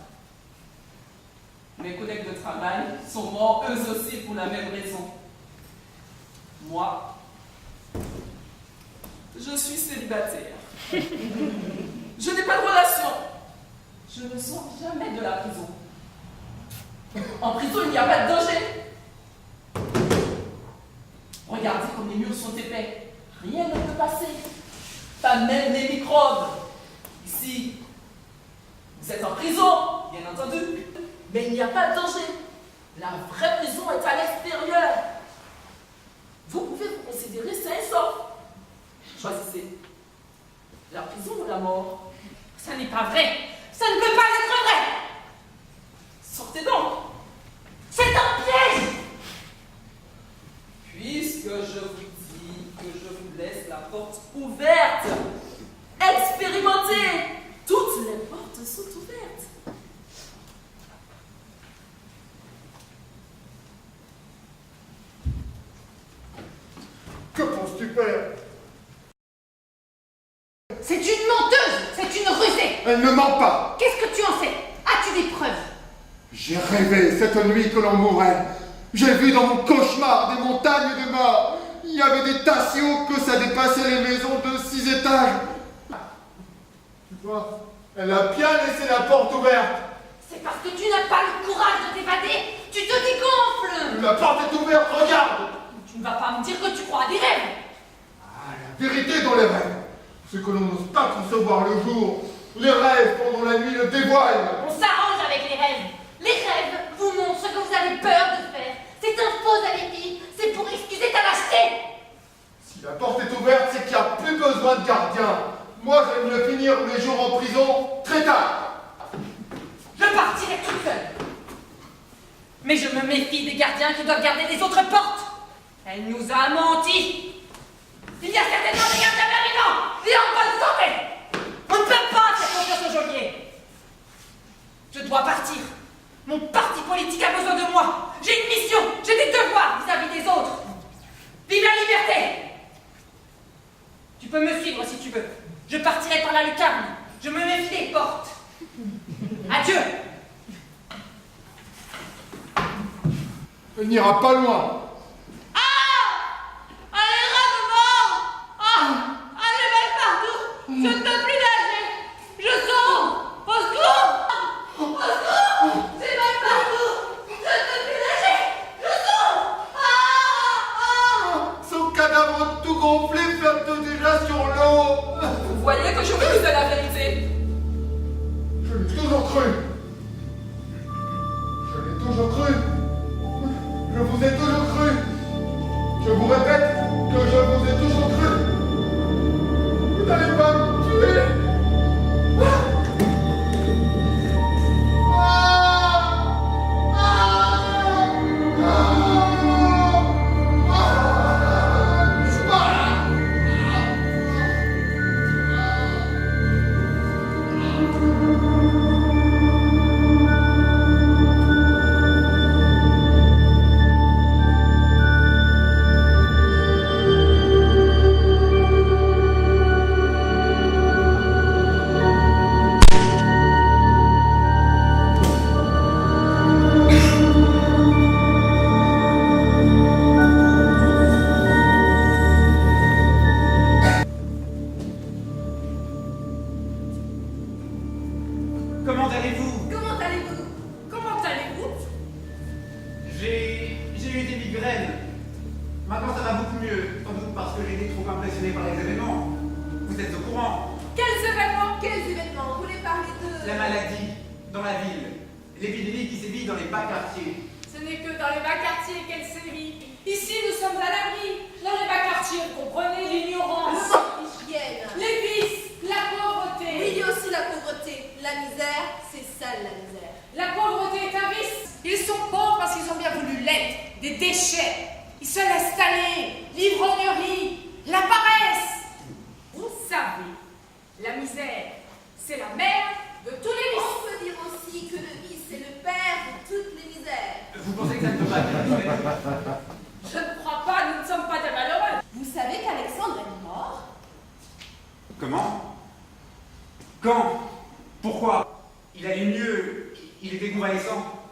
Mes collègues de travail sont morts eux aussi pour la même raison. Moi, je suis célibataire. Je n'ai pas de relation. Je ne sors jamais de la prison. En prison, il n'y a pas de danger. Regardez comme les murs sont épais. Rien ne peut passer. Pas même les microbes. Ici, vous êtes en prison, bien entendu. Mais il n'y a pas de danger. La vraie prison est à l'extérieur. Vous pouvez vous considérer sain et sauf. Choisissez. La prison ou la mort. Ça n'est pas vrai. Ça ne peut pas être vrai. Sortez donc. C'est un piège. Puisque je vous dis que je vous laisse la porte ouverte, expérimentez. Toutes les portes sont ouvertes. Que penses-tu, père? C'est une menteuse, c'est une rusée. Elle ne ment pas. Qu'est-ce que tu en sais? As-tu des preuves? J'ai rêvé cette nuit que l'on mourait. J'ai vu dans mon cauchemar des montagnes de morts. Il y avait des tas si hauts que ça dépassait les maisons de 6 étages. Tu vois, elle a bien laissé la porte ouverte. C'est parce que tu n'as pas le courage de t'évader. Tu te dégonfles. La porte est ouverte, regarde. Tu ne vas pas me dire que tu crois à des rêves. La vérité dans les rêves, ce que l'on n'ose pas concevoir le jour, les rêves pendant la nuit le dévoilent. On s'arrange avec les rêves. Les rêves vous montrent ce que vous avez peur de faire. C'est un faux alibi. C'est pour excuser ta lâcheté. Si la porte est ouverte, c'est qu'il n'y a plus besoin de gardien. Moi, j'aime mieux finir mes jours en prison très tard. Je partirai toute seule. Mais je me méfie des gardiens qui doivent garder les autres portes. Elle nous a menti. Il y a certainement des gardiens vivants et en bonne santé. On ne peut pas faire confiance au geôlier. Je dois partir. Mon parti politique a besoin de moi. J'ai une mission, j'ai des devoirs vis-à-vis des autres. Vive la liberté! Tu peux me suivre si tu veux. Je partirai par la lucarne. Je me méfie des portes. Adieu! Elle n'ira pas loin. Allez, rame-moi! J'ai mal partout! Je ne peux plus nager! Je sombre! Au secours! Au secours! J'ai mal partout! Je ne peux plus nager! Je sombre! Son cadavre tout gonflé flotte déjà sur l'eau. Vous voyez que je vous dis de la vérité. Je l'ai toujours cru. Je l'ai toujours cru. Je vous ai toujours cru. Je vous répète que je vous ai toujours cru. Vous n'allez pas me tuer. j'ai eu des migraines. Maintenant, ça va beaucoup mieux, sans doute parce que j'ai été trop impressionné par les événements. Vous êtes au courant? Quels événements? Quels événements? Vous voulez parler de... La maladie, dans la ville. L'épidémie qui sévit dans les bas quartiers. Ce n'est que dans les bas quartiers qu'elle sévit. Ici, nous sommes à l'abri. Dans les bas quartiers, vous comprenez l'ignorance, Le manque d'hygiène. les vices, la pauvreté. Oui, il y a aussi la pauvreté. La misère, c'est ça la misère. La pauvreté est un vice. Ils sont pauvres parce qu'ils ont bien voulu l'être. Des déchets. Ils se laissent aller. L'ivrognerie, la paresse. Vous savez, la misère, c'est la mère de tous les vices. On peut dire aussi que le vice est le père de toutes les misères. Vous pensez exactement à quel Je ne crois pas, nous ne sommes pas des malheureux. Vous savez qu'Alexandre est mort? Comment? Quand? Pourquoi? Il allait mieux. Il était convalescent.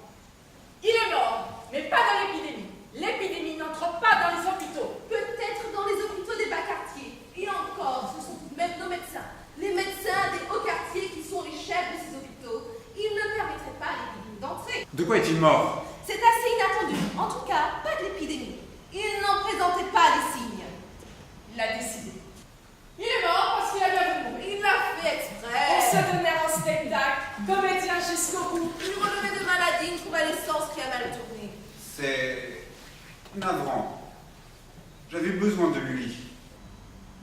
Il est mort, mais pas dans l'épidémie. L'épidémie n'entre pas dans les hôpitaux. Peut-être dans les hôpitaux des bas quartiers. Et encore, ce sont tout de même nos médecins. Les médecins des hauts quartiers qui sont les chefs de ces hôpitaux. Ils ne permettraient pas à l'épidémie d'entrer. De quoi est-il mort? C'est assez inattendu. En tout cas, pas de l'épidémie. Il n'en présentait pas les signes. Il l'a décidé. Il est mort parce qu'il a bien voulu mourir. Il l'a fait exprès. On se donnait en spectacle, comédien jusqu'au bout. Une relevée de maladie, une convalescence qui a mal tourné. C'est navrant. J'avais besoin de lui.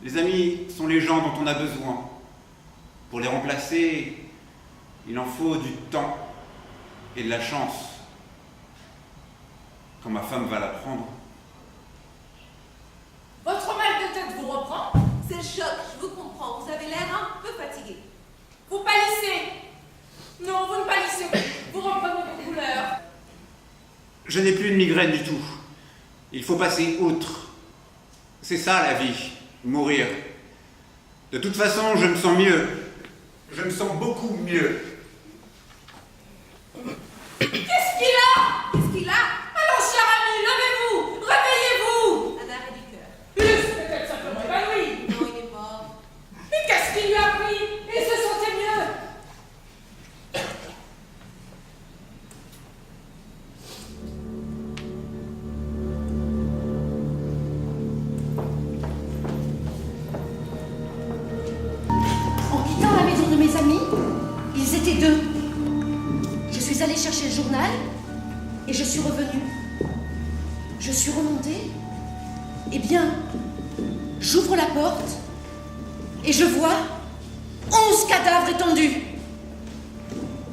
Les amis sont les gens dont on a besoin. Pour les remplacer, il en faut du temps et de la chance. Quand ma femme va l'apprendre. Votre mal de tête vous reprend? C'est le choc, je vous comprends. Vous avez l'air un peu fatigué. Vous pâlissez. Non, vous ne pâlissez plus. Vous reprenez vos couleurs. Je n'ai plus de migraine du tout. Il faut passer outre. C'est ça la vie, mourir. De toute façon, je me sens mieux. Je me sens beaucoup mieux. Qu'est-ce qu'il a? Qu'est-ce qu'il a? Allons, cher ami, levez-vous, réveillez-vous. Un arrêt du cœur. Plus, peut-être simplement évanoui. Non, il est mort. Mais qu'est-ce qu'il lui a pris? Il se sentait mieux. En quittant la maison de mes amis, ils étaient deux. Je suis allée chercher le journal et je suis revenue. Je suis remontée. Eh bien, j'ouvre la porte et je vois 11 cadavres étendus.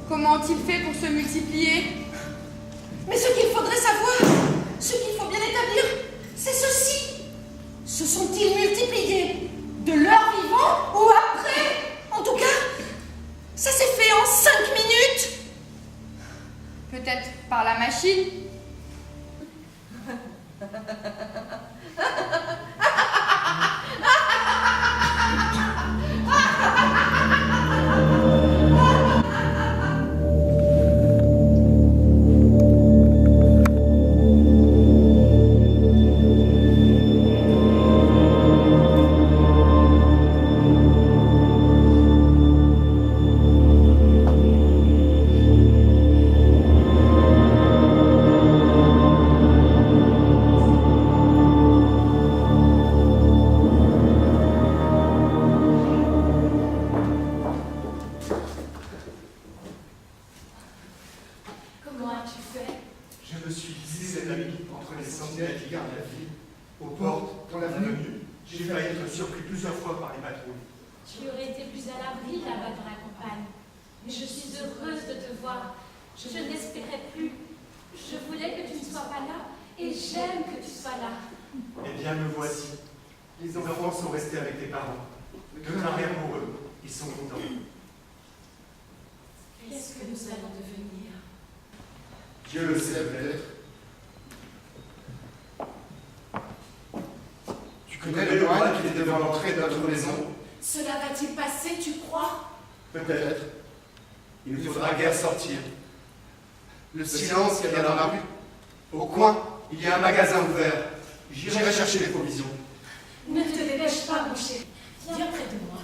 Comment ont-ils fait pour se multiplier? Mais ce qu'il faudrait savoir, ce qu'il faut bien établir, c'est ceci. Se sont-ils multipliés de leur vivant ou après? En tout cas, ça s'est fait en 5 minutes. Peut-être par la machine? Comment as-tu fait? Je me suis glissé cette nuit entre les sentinelles qui gardent la ville, aux portes, dans l'avenue. J'ai failli être surpris plusieurs fois par les patrouilles. Tu aurais été plus à l'abri là-bas dans la campagne. Mais je suis heureuse de te voir. Je n'espérais plus. Je voulais que tu ne sois pas là. Et j'aime que tu sois là. Eh bien, me voici. Les enfants sont restés avec tes parents. Ne crains rien pour eux. Ils sont contents. Qu'est-ce que nous allons devenir? Dieu le sait peut-être. Tu connais le moine qui était devant l'entrée de notre maison? Cela va-t-il passer, tu crois? Peut-être. Il ne faudra guère sortir. Le silence qu'il y a dans la rue. Au coin, il y a un magasin ouvert. J'irai chercher les provisions. Ne te dépêche pas, mon chéri. Viens près de moi.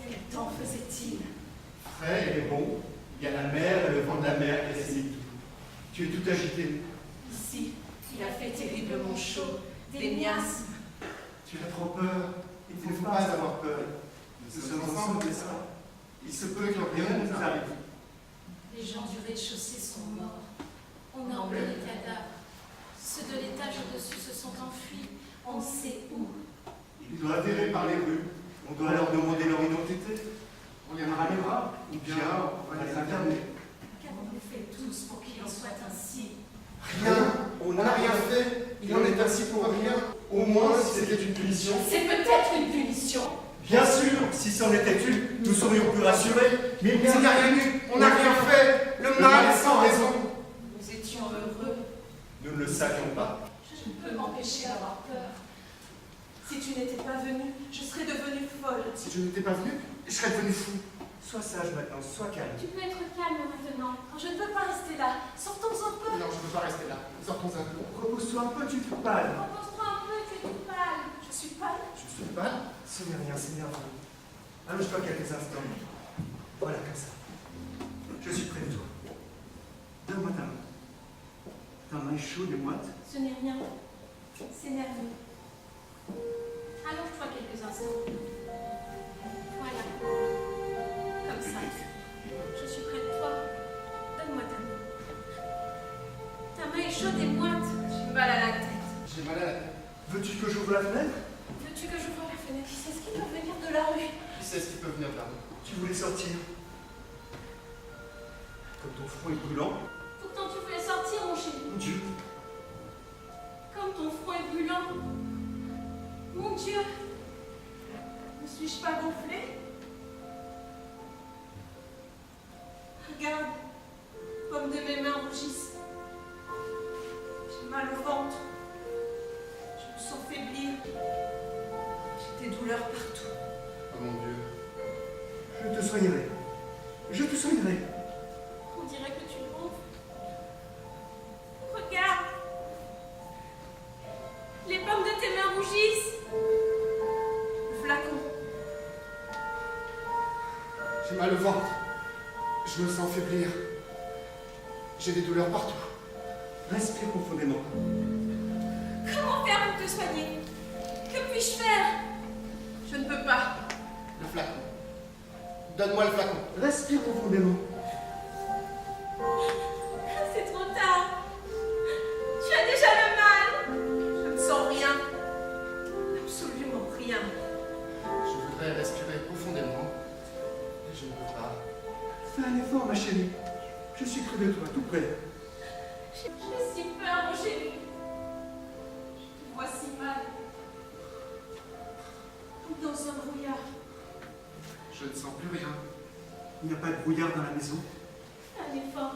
Quel temps faisait-il? Frais et bon, il y a la mer et le vent de la mer qui a saisi tout. Tu es tout agité. Ici, il a fait terriblement chaud. Des miasmes. Tu as trop peur. Il ne faut pas avoir peur. Nous sommes ensemble, n'est-ce pas? Il se peut que rien ne nous arrive. Les gens du rez-de-chaussée sont morts. On a emmené les cadavres. Ceux de l'étage au-dessus se sont enfuis. On sait où. Ils doivent errer par les rues. On doit leur demander leur identité. On les ramenera, ou bien on va les interner. Qu'avons-nous fait tous pour qu'il en soit ainsi? Rien. On n'a rien fait. Il en est ainsi pour rien. Au moins, si c'était une punition. C'est peut-être une punition. Bien sûr, si c'en était une, nous serions plus rassurés. Mais il n'y a rien eu. On n'a rien fait. Le mal est sans raison. Nous étions heureux. Nous ne le savions pas. Je ne peux m'empêcher d'avoir peur. Si tu n'étais pas venu, je serais devenue folle. Si je n'étais pas venu, je serais devenu fou. Sois sage maintenant, sois calme. Tu peux être calme maintenant. Je ne veux pas rester là. Sortons un peu. Non, je ne veux pas rester là. Sortons un peu. Repose-toi un peu, tu es pâle. Repose-toi un peu, tu es toute pâle. Je suis pâle. Je suis pâle. Ce n'est rien, c'est nerveux. Allonge-toi quelques instants. Voilà, comme ça. Je suis près de toi. Donne-moi ta main. Ta main est chaude et moite. Ce n'est rien. C'est nerveux. Allonge-toi quelques instants. Voilà. Comme ça. Je suis près de toi. Donne-moi ta main. Ta main est chaude et moite. J'ai mal à la tête. J'ai mal à la tête. Veux-tu que j'ouvre la fenêtre? Veux-tu que j'ouvre la fenêtre? Qui c'est ce qui peut venir de la rue? Qui sait ce qui peut venir de là? Tu voulais sortir. Comme ton front est brûlant. Pourtant tu voulais sortir, mon chéri. Mon Dieu. Comme ton front est brûlant. Mon Dieu. Ne suis-je pas gonflée? Regarde, comme de mes mains rougissent. J'ai mal au ventre. Je me sens faiblir. J'ai des douleurs partout. Oh mon Dieu. Je te soignerai. Je te soignerai. On dirait que tu gonfles. Regarde. Les pommes de tes mains rougissent. Le flacon. J'ai mal au ventre. Je me sens faiblir. J'ai des douleurs partout. Respire profondément. Comment faire pour te soigner? Que puis-je faire? Je ne peux pas. Le flacon. Donne-moi le flacon. Respire profondément. C'est trop tard. Tu as déjà le mal. Je ne sens rien. Absolument rien. Je voudrais respirer profondément. Mais je ne peux pas. Fais un effort, ma chérie. Je suis près de toi, tout près. J'ai si peur, mon chéri. Je te vois si mal. Comme dans un brouillard. Je ne sens plus rien. Il n'y a pas de brouillard dans la maison. Un effort.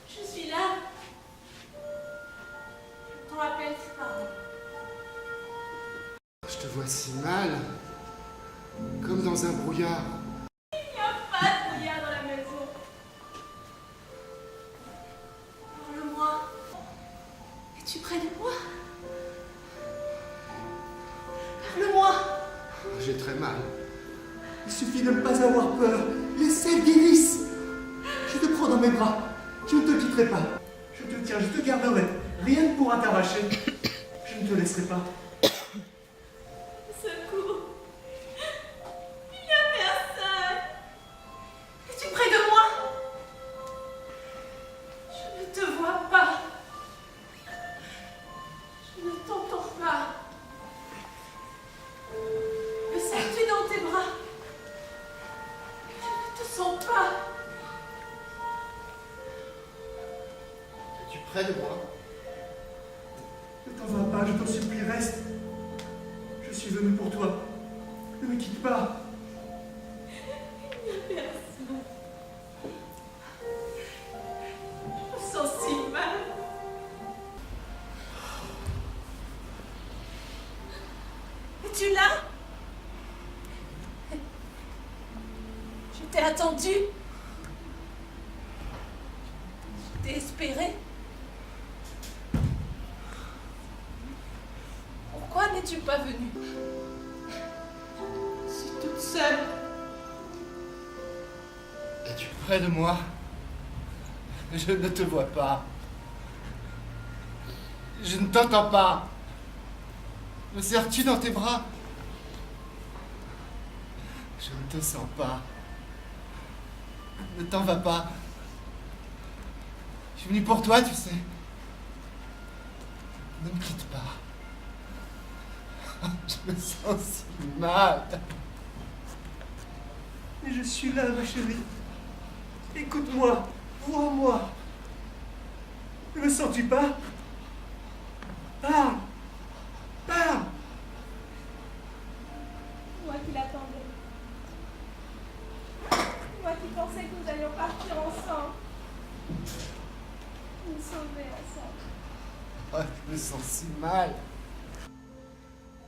Je suis là. Je t'en rappelle tes paroles. Je te vois si mal. Comme dans un brouillard. Il n'y a pas de brouillard dans la maison. Parle-moi. Es-tu près de moi? Parle-moi. J'ai très mal. Il suffit de ne pas avoir peur. Les selles guérissent. Je te prends dans mes bras. Je ne te quitterai pas. Je te tiens, je te garderai. Rien ne pourra t'arracher. Je ne te laisserai pas. Secours. Il n'y a personne. Es-tu près de moi? Je ne te vois pas. Je ne t'entends pas. Me serres-tu dans tes bras? Je ne te sens pas. Es-tu près de moi? Ne t'en vas pas, je t'en supplie, reste. Je suis venu pour toi. Ne me quitte pas. Il n'y a personne. Je me sens si mal. Es-tu là? Je t'ai attendu. Je t'ai espéré. Pourquoi n'es-tu pas venue? Je suis toute seule. Es-tu près de moi? Je ne te vois pas. Je ne t'entends pas. Me serres-tu dans tes bras? Je ne te sens pas. Ne t'en va pas. Je suis venu pour toi, tu sais. Ne me quitte pas. Je me sens si mal. Mais je suis là, ma chérie. Écoute-moi, vois-moi. Ne me sens-tu pas? Parle. Parle. Moi qui l'attendais. Moi qui pensais que nous allions partir ensemble. Nous sauver ensemble. Oh, je me sens si mal.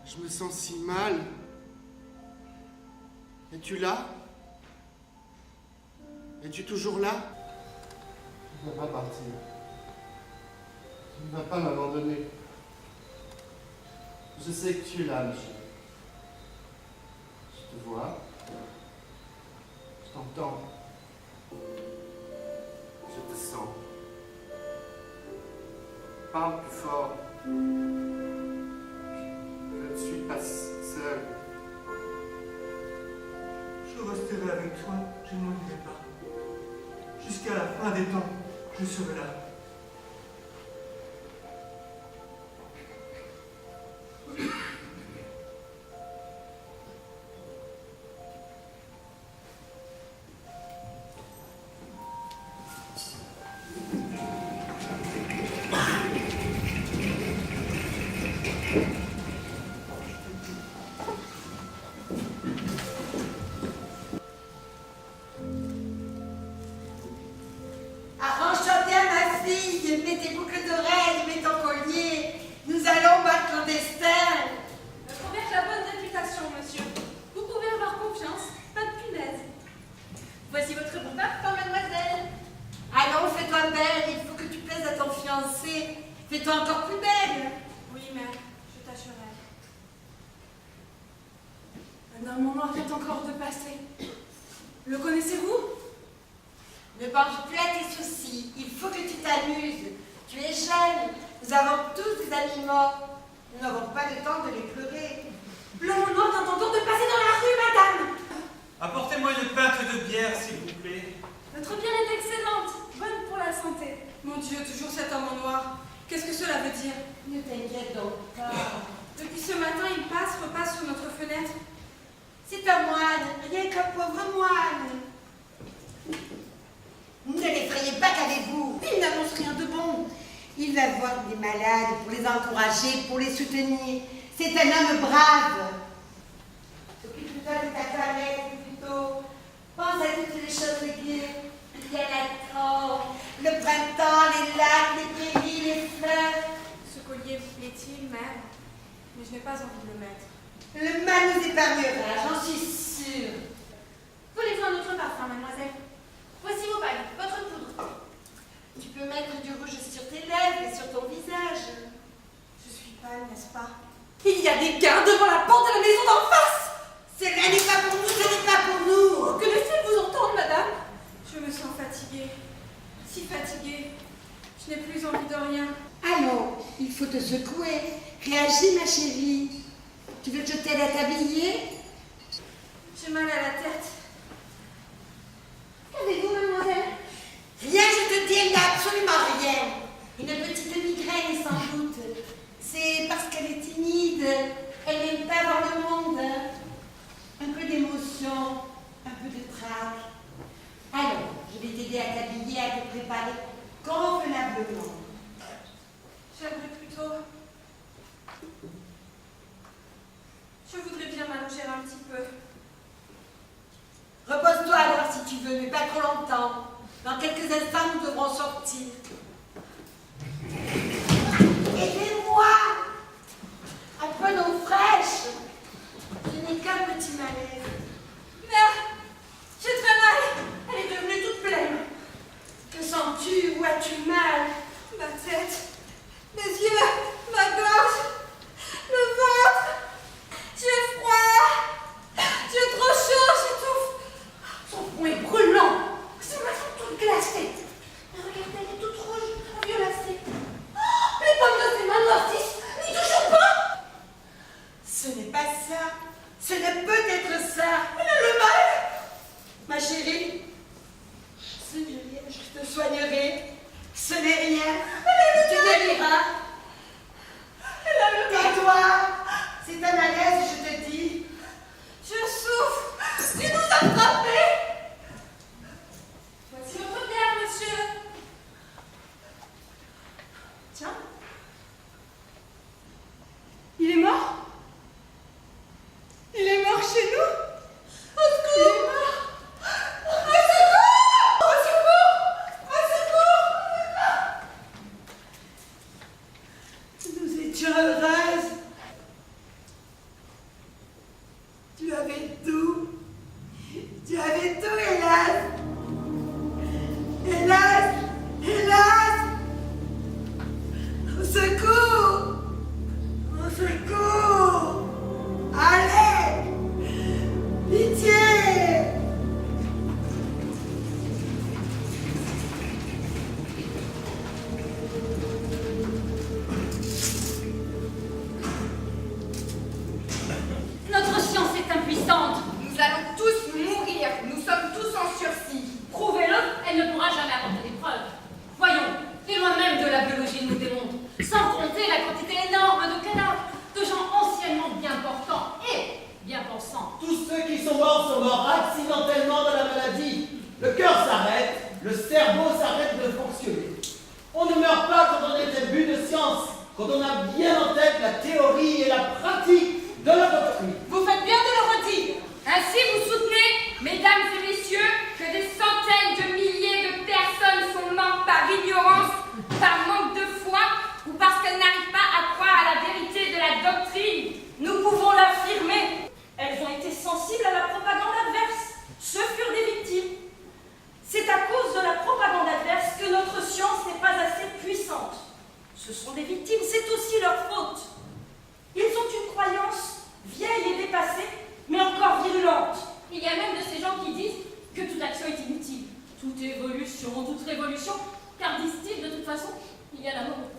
Je me sens si mal. Es-tu là? Es-tu toujours là? Tu ne vas pas partir. Tu ne vas pas m'abandonner. Je sais que tu es là, Michel. Je te vois. Je t'entends. Je te sens. Parle plus fort. Je ne suis pas seul. Je resterai avec toi, je ne m'en irai pas. Jusqu'à la fin des temps, je serai là. Arrange-toi bien, ma fille. Mets tes boucles d'oreilles, mets ton collier. Nous allons battre ton destin. Notre mère a la bonne réputation, monsieur. Vous pouvez avoir confiance, pas de punaise. Voici votre bon parfum, mademoiselle. Allons, fais-toi belle. Il faut que tu plaises à ton fiancé. Fais-toi encore plus belle. Oui, mère, je t'assurerai. Un homme en noir vient encore de passer. Le connaissez-vous? Ne pense plus à tes soucis. Il faut que tu t'amuses. Tu es jeune. Nous avons tous des amis morts. Nous n'avons pas le temps de les pleurer. L'homme en noir vient encore de passer dans la rue, madame. Apportez-moi une pinte de bière, s'il vous plaît. Votre bière est excellente, bonne pour la santé. Mon Dieu, toujours cet homme en noir. Qu'est-ce que cela veut dire? Ne t'inquiète donc pas. Depuis ce matin, il passe, repasse sur notre fenêtre. C'est un moine, rien qu'un pauvre moine. Ne l'effrayez pas qu'avez-vous. Il n'annonce rien de bon. Il va voir des malades pour les encourager, pour les soutenir. C'est un homme brave. Occupe-toi de ta toilette plutôt. Pense à toutes les choses gaies. Il y a la trompe, le printemps, les lacs, les prairies, les fleurs. Ce collier vous plaît-il, mère? Mais je n'ai pas envie de le mettre. Le mal nous épargnera, j'en suis sûre. Voulez-vous un autre parfum, mademoiselle? Voici vos bagues, votre poudre. Tu peux mettre du rouge sur tes lèvres et sur ton visage. Je suis pâle, n'est-ce pas? Il y a des gardes devant la porte de la maison d'en face! Cela n'est pas pour nous, ce n'est pas pour nous. Que laissez vous entendre, madame? Je me sens fatiguée. Si fatiguée. Je n'ai plus envie de rien. Allons, il faut te secouer. Réagis, ma chérie. Tu veux que je t'aide à t'habiller? J'ai mal à la tête. Qu'avez-vous, mademoiselle? Rien, je te dis, il n'y a absolument rien. Une petite migraine, sans doute. C'est parce qu'elle est timide. Elle n'aime pas voir le monde. Un peu d'émotion, un peu de trac. Alors, je vais t'aider à t'habiller, à te préparer convenablement. J'aimerais plutôt... Je voudrais bien m'allonger un petit peu. Repose-toi alors si tu veux, mais pas trop longtemps. Dans quelques instants, nous devrons sortir. Aidez-moi! Un peu d'eau fraîche. Je n'ai qu'un petit malaise. Mère, j'ai très mal. Elle est devenue toute pleine. Que sens-tu? Où as-tu mal? Ma tête, mes yeux, ma gorge, le ventre. J'ai froid. J'ai trop chaud, j'étouffe. Son front est brûlant. Ses mains sont toutes glacées. Regardez, Ce n'est rien. Tu guériras. Tais-toi. C'est un malaise, je te dis. Je souffre. Il nous a frappés. Voici votre père, monsieur. Tiens. Il est mort? Il est mort chez nous? Au secours! Il est mort! Au secours! Au secours! Au secours! Nous étions heureuses. Tu avais tout. Tu avais tout, hélas. Hélas. Hélas. Au secours. Au secours. Allez. Pitié. Notre science est impuissante. Nous allons tous mourir. Nous sommes tous en sursis. Prouvez-le, elle ne pourra jamais apporter des preuves. Voyons, les lois même de la biologie nous démontrent, sans compter la quantité énorme de cadavres, de gens anciennement bien portants et bien pensants. Tous ceux qui sont morts accidentellement dans la maladie. Le cœur s'arrête, le cerveau s'arrête de fonctionner. On ne meurt pas quand on est imbu de science, quand on a bien en tête la théorie et la pratique de la doctrine. Vous faites bien de le redire. Ainsi, vous soutenez, mesdames et messieurs, que des centaines de milliers de personnes sont mortes par ignorance, par manque de foi ou parce qu'elles n'arrivent pas à croire à la vérité de la doctrine. Nous pouvons l'affirmer. Elles ont été sensibles à la propagande adverse. Ce furent des victimes. C'est à cause de la propagande adverse que notre science n'est pas assez puissante. Ce sont des victimes, c'est aussi leur faute. Ils ont une croyance vieille et dépassée, mais encore virulente. Il y a même de ces gens qui disent que toute action est inutile. Toute évolution, toute révolution, car disent-ils, de toute façon, il y a la mort.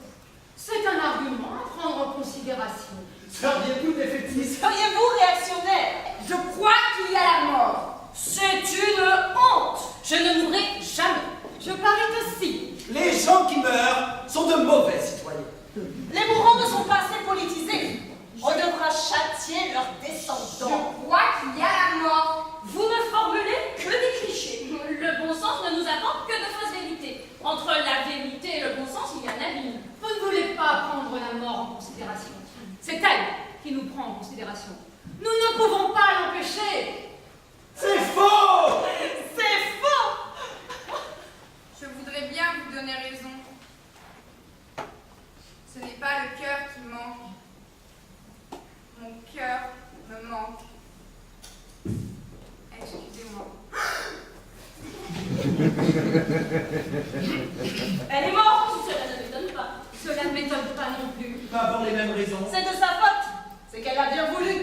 C'est un argument à prendre en considération. Seriez-vous défaitiste? Seriez-vous réactionnaire? Je crois qu'il y a la mort. C'est une honte. Je ne mourrai jamais. Je parie que si. Les gens qui meurent sont de mauvais citoyens. Les mourants ne sont pas assez politisés. On devra châtier leurs descendants. Je crois qu'il y a la mort. Vous ne formulez que des clichés. Le bon sens ne nous apporte que de fausses vérités. Entre la vérité et le bon sens, il y a un abîme. Vous ne voulez pas prendre la mort en considération. C'est elle qui nous prend en considération. Nous ne pouvons pas l'empêcher. C'est faux! C'est faux! Je voudrais bien vous donner raison. Ce n'est pas le cœur qui manque. Mon cœur me manque. Excusez-moi. Elle est morte. Cela ne m'étonne pas. Cela ne m'étonne pas non plus. Pas pour les mêmes raisons. C'est de sa faute. C'est qu'elle a bien voulu.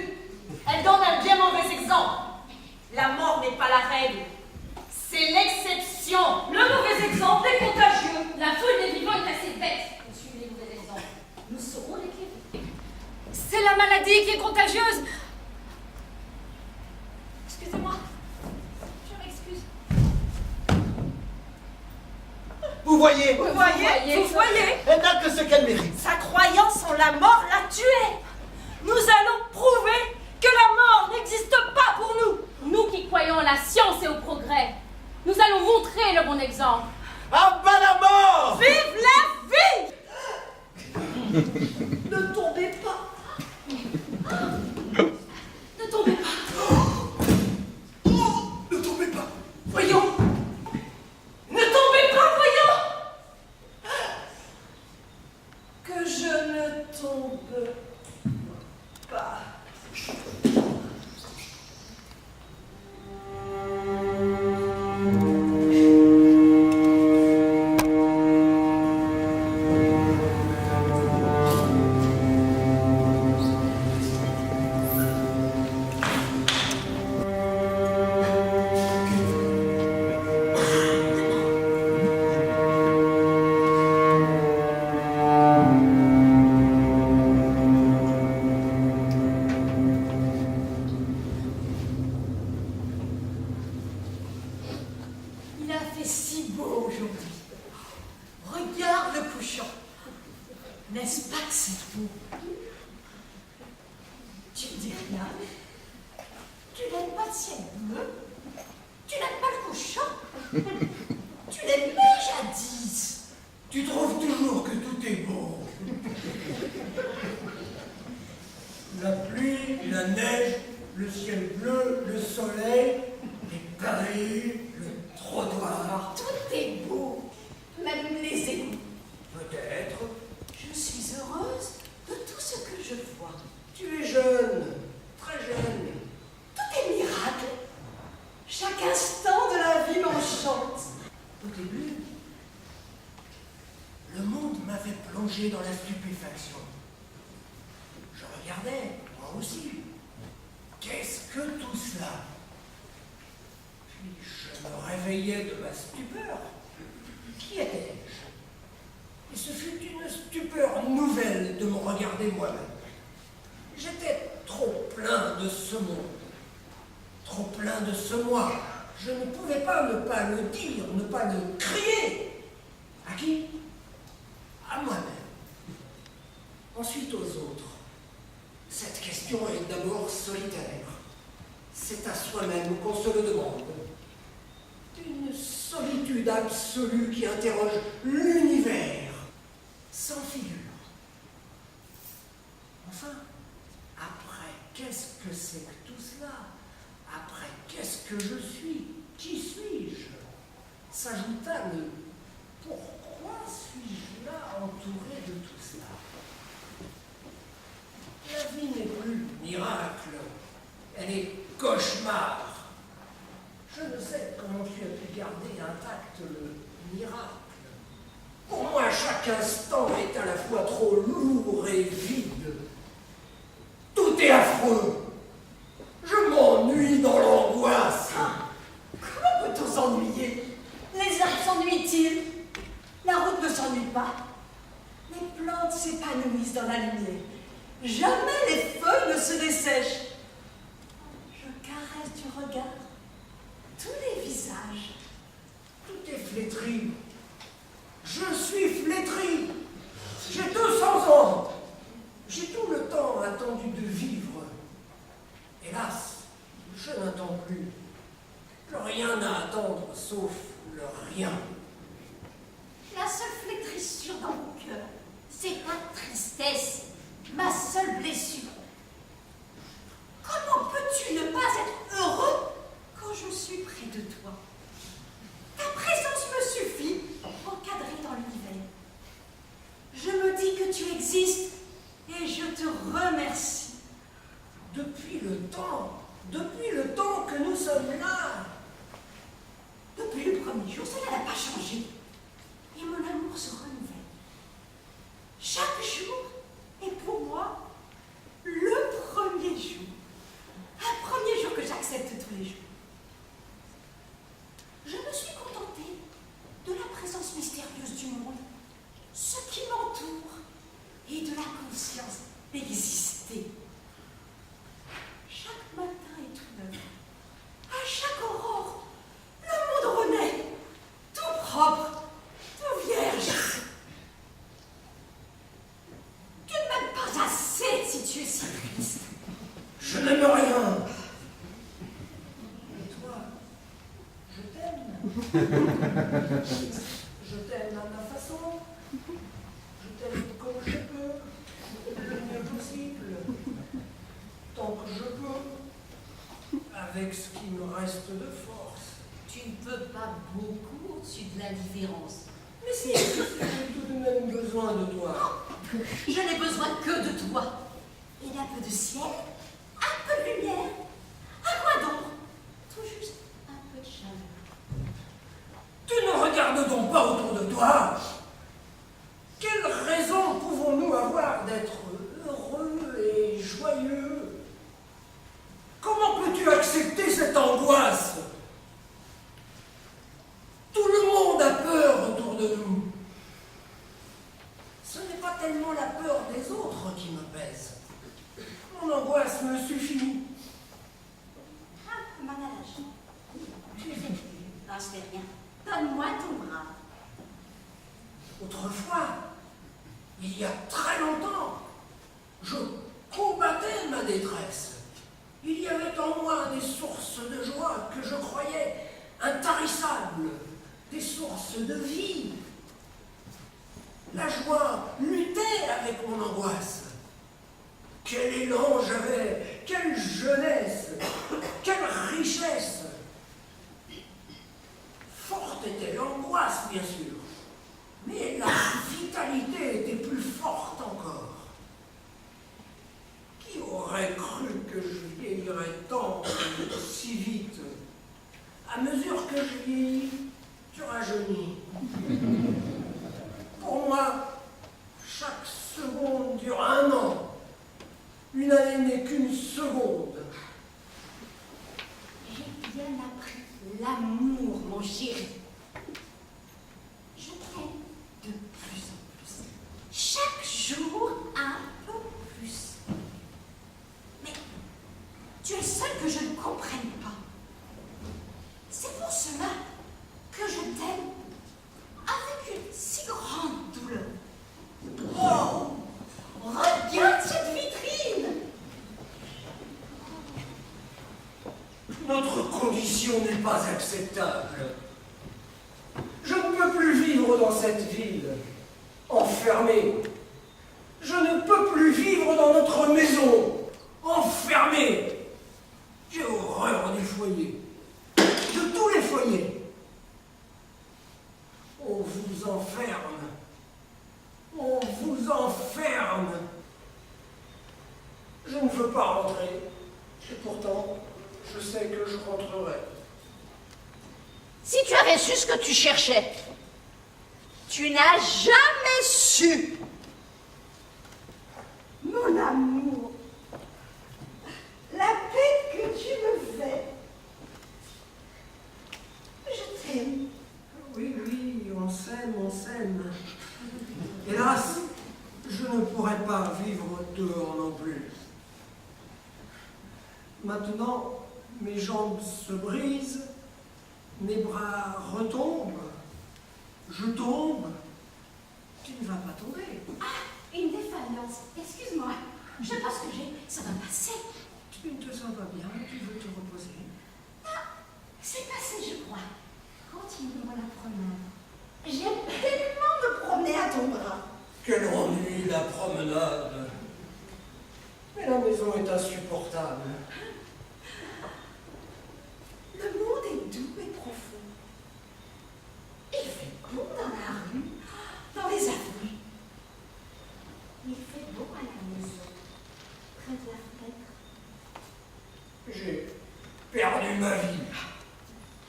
Elle donne un bien mauvais exemple. La mort n'est pas la règle. C'est l'exception. Le mauvais exemple est contagieux. La foule des vivants est assez bête pour suivre les mauvais exemples. Nous saurons l'équilibrer. C'est la maladie qui est contagieuse. Excusez-moi. Je m'excuse. Vous voyez? Vous voyez? Vous voyez? Elle n'a que ce qu'elle mérite. Sa croyance en la mort l'a tuée. Nous allons prouver que la mort n'existe pas pour nous. Nous qui croyons à la science et au progrès, nous allons montrer le bon exemple. À bas la mort! Vive la vie! Ne tombez pas. Ne tombez pas. Ne tombez pas! Voyons. Ne tombez pas, voyons. Que je ne tombe pas. Regarde le couchant. N'est-ce pas que c'est beau? Tu ne dis rien. Tu n'aimes pas le ciel bleu? Tu n'aimes pas le couchant? Tu l'aimais jadis. Tu trouves toujours que tout est beau. La pluie, la neige, le ciel bleu, le soleil, les pavés, le trottoir. Tout est beau, même les égouts. Peut-être. Je suis heureuse de tout ce que je vois. Tu es jeune, très jeune. Tout est miracle. Chaque instant de la vie m'enchante. Au début, le monde m'avait plongé dans la stupéfaction. Je regardais, moi aussi. Qu'est-ce que tout cela? Puis je me réveillais de ma stupeur. Qui étais-je? Et ce fut une stupeur nouvelle de me regarder moi-même. J'étais trop plein de ce monde, trop plein de ce moi. Je ne pouvais pas ne pas le dire, ne pas le crier. À qui? À moi-même. Ensuite aux autres. Cette question est d'abord solitaire. C'est à soi-même qu'on se le demande. Une solitude absolue qui interroge l'univers, sans figure. Enfin, après, qu'est-ce que c'est que tout cela? Après, qu'est-ce que je suis? Qui suis-je? S'ajouta le pourquoi suis-je là entouré de tout cela? La vie n'est plus miracle, elle est cauchemar. Je ne sais comment tu as pu garder intact le miracle. Pour moi, chaque instant est à la fois trop lourd et vide. Tout est affreux. Je m'ennuie dans l'angoisse. Comment peut-on s'ennuyer? Les arbres s'ennuient-ils? La route ne s'ennuie pas. Les plantes s'épanouissent dans la lumière. Jamais les feuilles ne se dessèchent. Je caresse du regard tous les visages. Tout est flétri. Je suis flétri. J'ai 200 ans. J'ai tout le temps attendu de vivre. Hélas, je n'attends plus. Plus rien à attendre sauf le rien. La seule flétrissure dans mon cœur, c'est ma tristesse, ma seule blessure. Comment peux-tu ne pas être heureux quand je suis près de toi? Ta présence me suffit, encadrée dans l'univers. Je me dis que tu existes et je te remercie. Depuis le temps que nous sommes là. Depuis le premier jour, cela n'a pas changé. Et mon amour se renouvelle. Chaque jour est pour moi le premier jour. Un premier jour que j'accepte tous les jours. Je me suis contentée de la présence mystérieuse du monde, ce qui m'entoure, et de la conscience d'exister. Chaque matin est tout neuf. À chaque aurore, le monde renaît, tout propre, tout vierge. Tu ne m'aimes pas assez si tu es si triste. Je n'aime rien. Et toi, je t'aime. Je t'aime à ma façon. Je t'aime comme je peux, le mieux possible, tant que je peux, avec ce qui me reste de force. Tu ne peux pas beaucoup au-dessus de l'indifférence. Mais si, j'ai tout de même besoin de toi. Je n'ai besoin que de toi. Et d'un peu de ciel, un peu de lumière. À quoi donc? Tout juste un peu de chaleur. Tu ne regardes donc pas autour de toi? Quelle raison pouvons-nous avoir d'être heureux et joyeux? Comment peux-tu accepter cette angoisse? Tout le monde a peur autour de nous. Ce n'est pas tellement la peur des autres qui me pèse. Mon angoisse me suffit. Ah, manage. Je vais t'aider. Non, ce n'est rien. Donne-moi ton bras. Autrefois, il y a très longtemps, je combattais ma détresse. Il y avait en moi des sources de joie que je croyais intarissables, des sources de vie. La joie luttait avec mon angoisse. Quel élan j'avais, quelle jeunesse, quelle richesse. Forte était l'angoisse, bien sûr, mais la vitalité était plus forte encore. Qui aurait cru que je vieillirais tant si vite? À mesure que je vieillis, tu rajeunis. Pour moi, chaque seconde dure 1 an. Une année n'est qu'une seconde. J'ai bien appris l'amour, mon chéri. Je t'aime de plus en plus. Chaque jour, un peu plus. Mais tu es le seul que je ne comprenne pas. C'est pour cela que je t'aime avec une si grande douleur. Oh! Regarde cette vitrine! Notre condition n'est pas acceptable. Je ne peux plus vivre dans cette ville, enfermé. Je ne peux plus vivre dans notre maison, enfermé. J'ai horreur du foyer, de tous les foyers. On vous enferme. On vous enferme. Je ne veux pas rentrer. Et pourtant, je sais que je rentrerai. Si tu avais su ce que tu cherchais, tu n'as jamais su. Mon amour, la peine que tu me fais. Je t'aime. Oui, oui, on s'aime, on s'aime. Hélas, je ne pourrai pas vivre dehors non plus. Maintenant, mes jambes se brisent, mes bras retombent, je tombe. Tu ne vas pas tomber. Ah, une défaillance. Excuse-moi. Je pense que ça va passer. Tu ne te sens pas bien, tu veux te reposer. Ah, c'est passé, je crois. Continuons la promenade. J'aime tellement me promener à ton bras. Quel ennui, la promenade. Mais la maison est insupportable. Le monde est doux et profond. Il fait beau dans la rue, dans les avenues. Il fait beau à la maison, près de la fenêtre. J'ai perdu ma vie.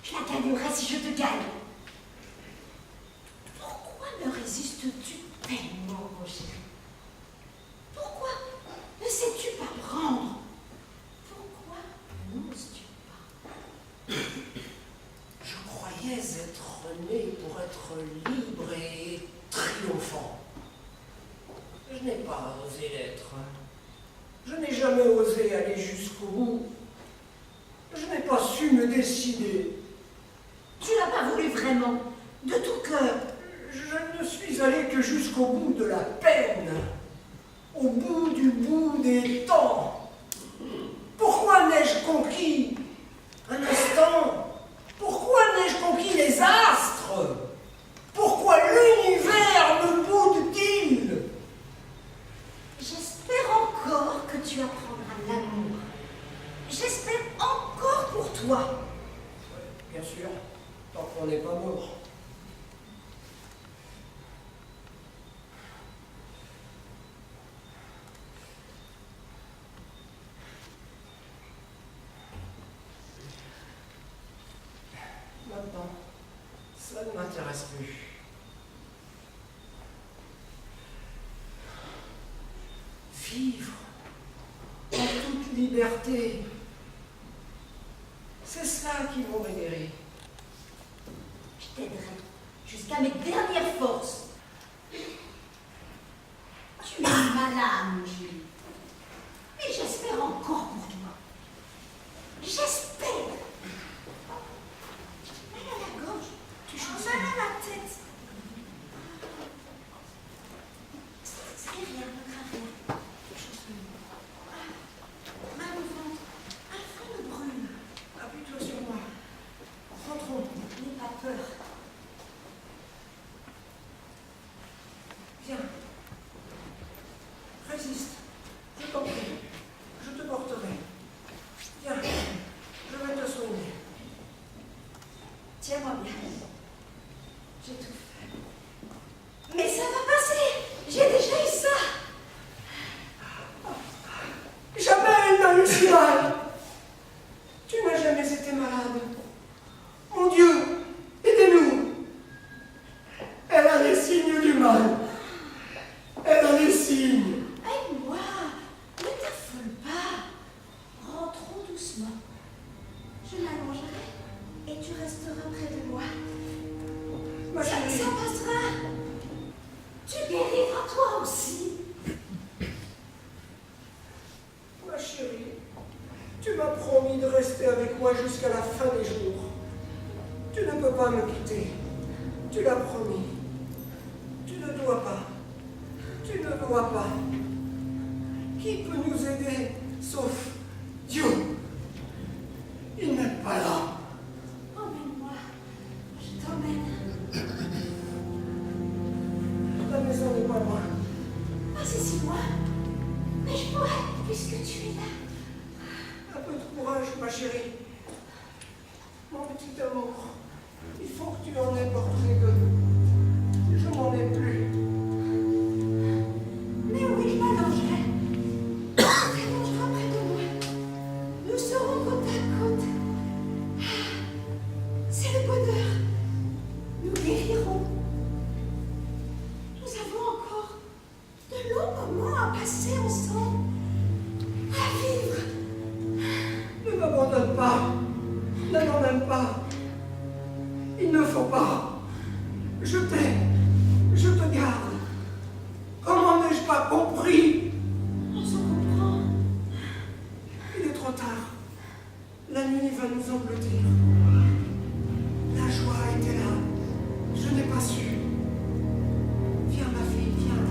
Je la gagnerai si je te gagne. Pourquoi me résistes-tu tellement, mon chéri? Pourquoi ne sais-tu pas prendre? Pourquoi n'oses-tu pas? Je croyais être né pour être libre et triomphant. Je n'ai pas osé l'être. Je n'ai jamais osé aller jusqu'au bout. Je n'ai pas su me décider. Tu n'as pas voulu vraiment, de tout cœur. Je ne suis allé que jusqu'au bout de la peine, au bout des temps. Pourquoi n'ai-je conquis un instant? Pourquoi n'ai-je conquis les astres? Pourquoi l'univers me boude-t-il? J'espère encore que tu apprendras l'amour. J'espère encore pour toi. Bien sûr, tant qu'on n'est pas mort. Maintenant, ça ne m'intéresse plus. Vivre en toute liberté, c'est cela qui m'aurait guéri. Je t'aiderai jusqu'à mes dernières forces. Tu es malade, mon chéri. Mais j'espère encore pour toi. J'espère. Mal à la gorge, tu chances mal à la tête. peur. Viens. Résiste. Je t'en prie. Je te porterai. Viens. Je vais te soigner. Tiens-moi bien. J'étouffe. Mais ça va passer. J'ai déjà eu ça. Jamais elle n'a eu si mal. Tu n'as jamais été malade. Mon Dieu, aidez-nous. Elle a les signes du mal. Elle a les signes. Aide-moi. Ne t'affole pas. Rentrons doucement. Je m'allongerai et tu resteras près de moi. Ma chérie. Ça passera. Tu guériras toi aussi. Ma chérie, tu m'as promis de rester avec moi jusqu'à la fin des jours. Tu ne peux pas me quitter. Tu l'as promis. Tu ne dois pas. Tu ne dois pas. Qui peut nous aider sauf Dieu? Il n'est pas là. Emmène-moi. Je t'emmène. La maison n'est pas loin. Pas si loin. Mais je pourrais, puisque tu es là. Un peu de courage, ma chérie. Mon petit amour, il faut que tu en aies porté deux. Je n'en ai plus. Mais oui, je m'allongerai. Tu t'allongeras près de moi. Nous serons côte à côte. C'est le bonheur. Nous guérirons. Nous avons encore de longs moments à passer ensemble. À vivre. Ne m'abandonne pas. Ne m'emmène pas. Il ne faut pas. Je t'aime. Je te garde. Comment n'ai-je pas compris? On se comprend. Il est trop tard. La nuit va nous engloutir. La joie était là. Je n'ai pas su. Viens, ma fille, viens.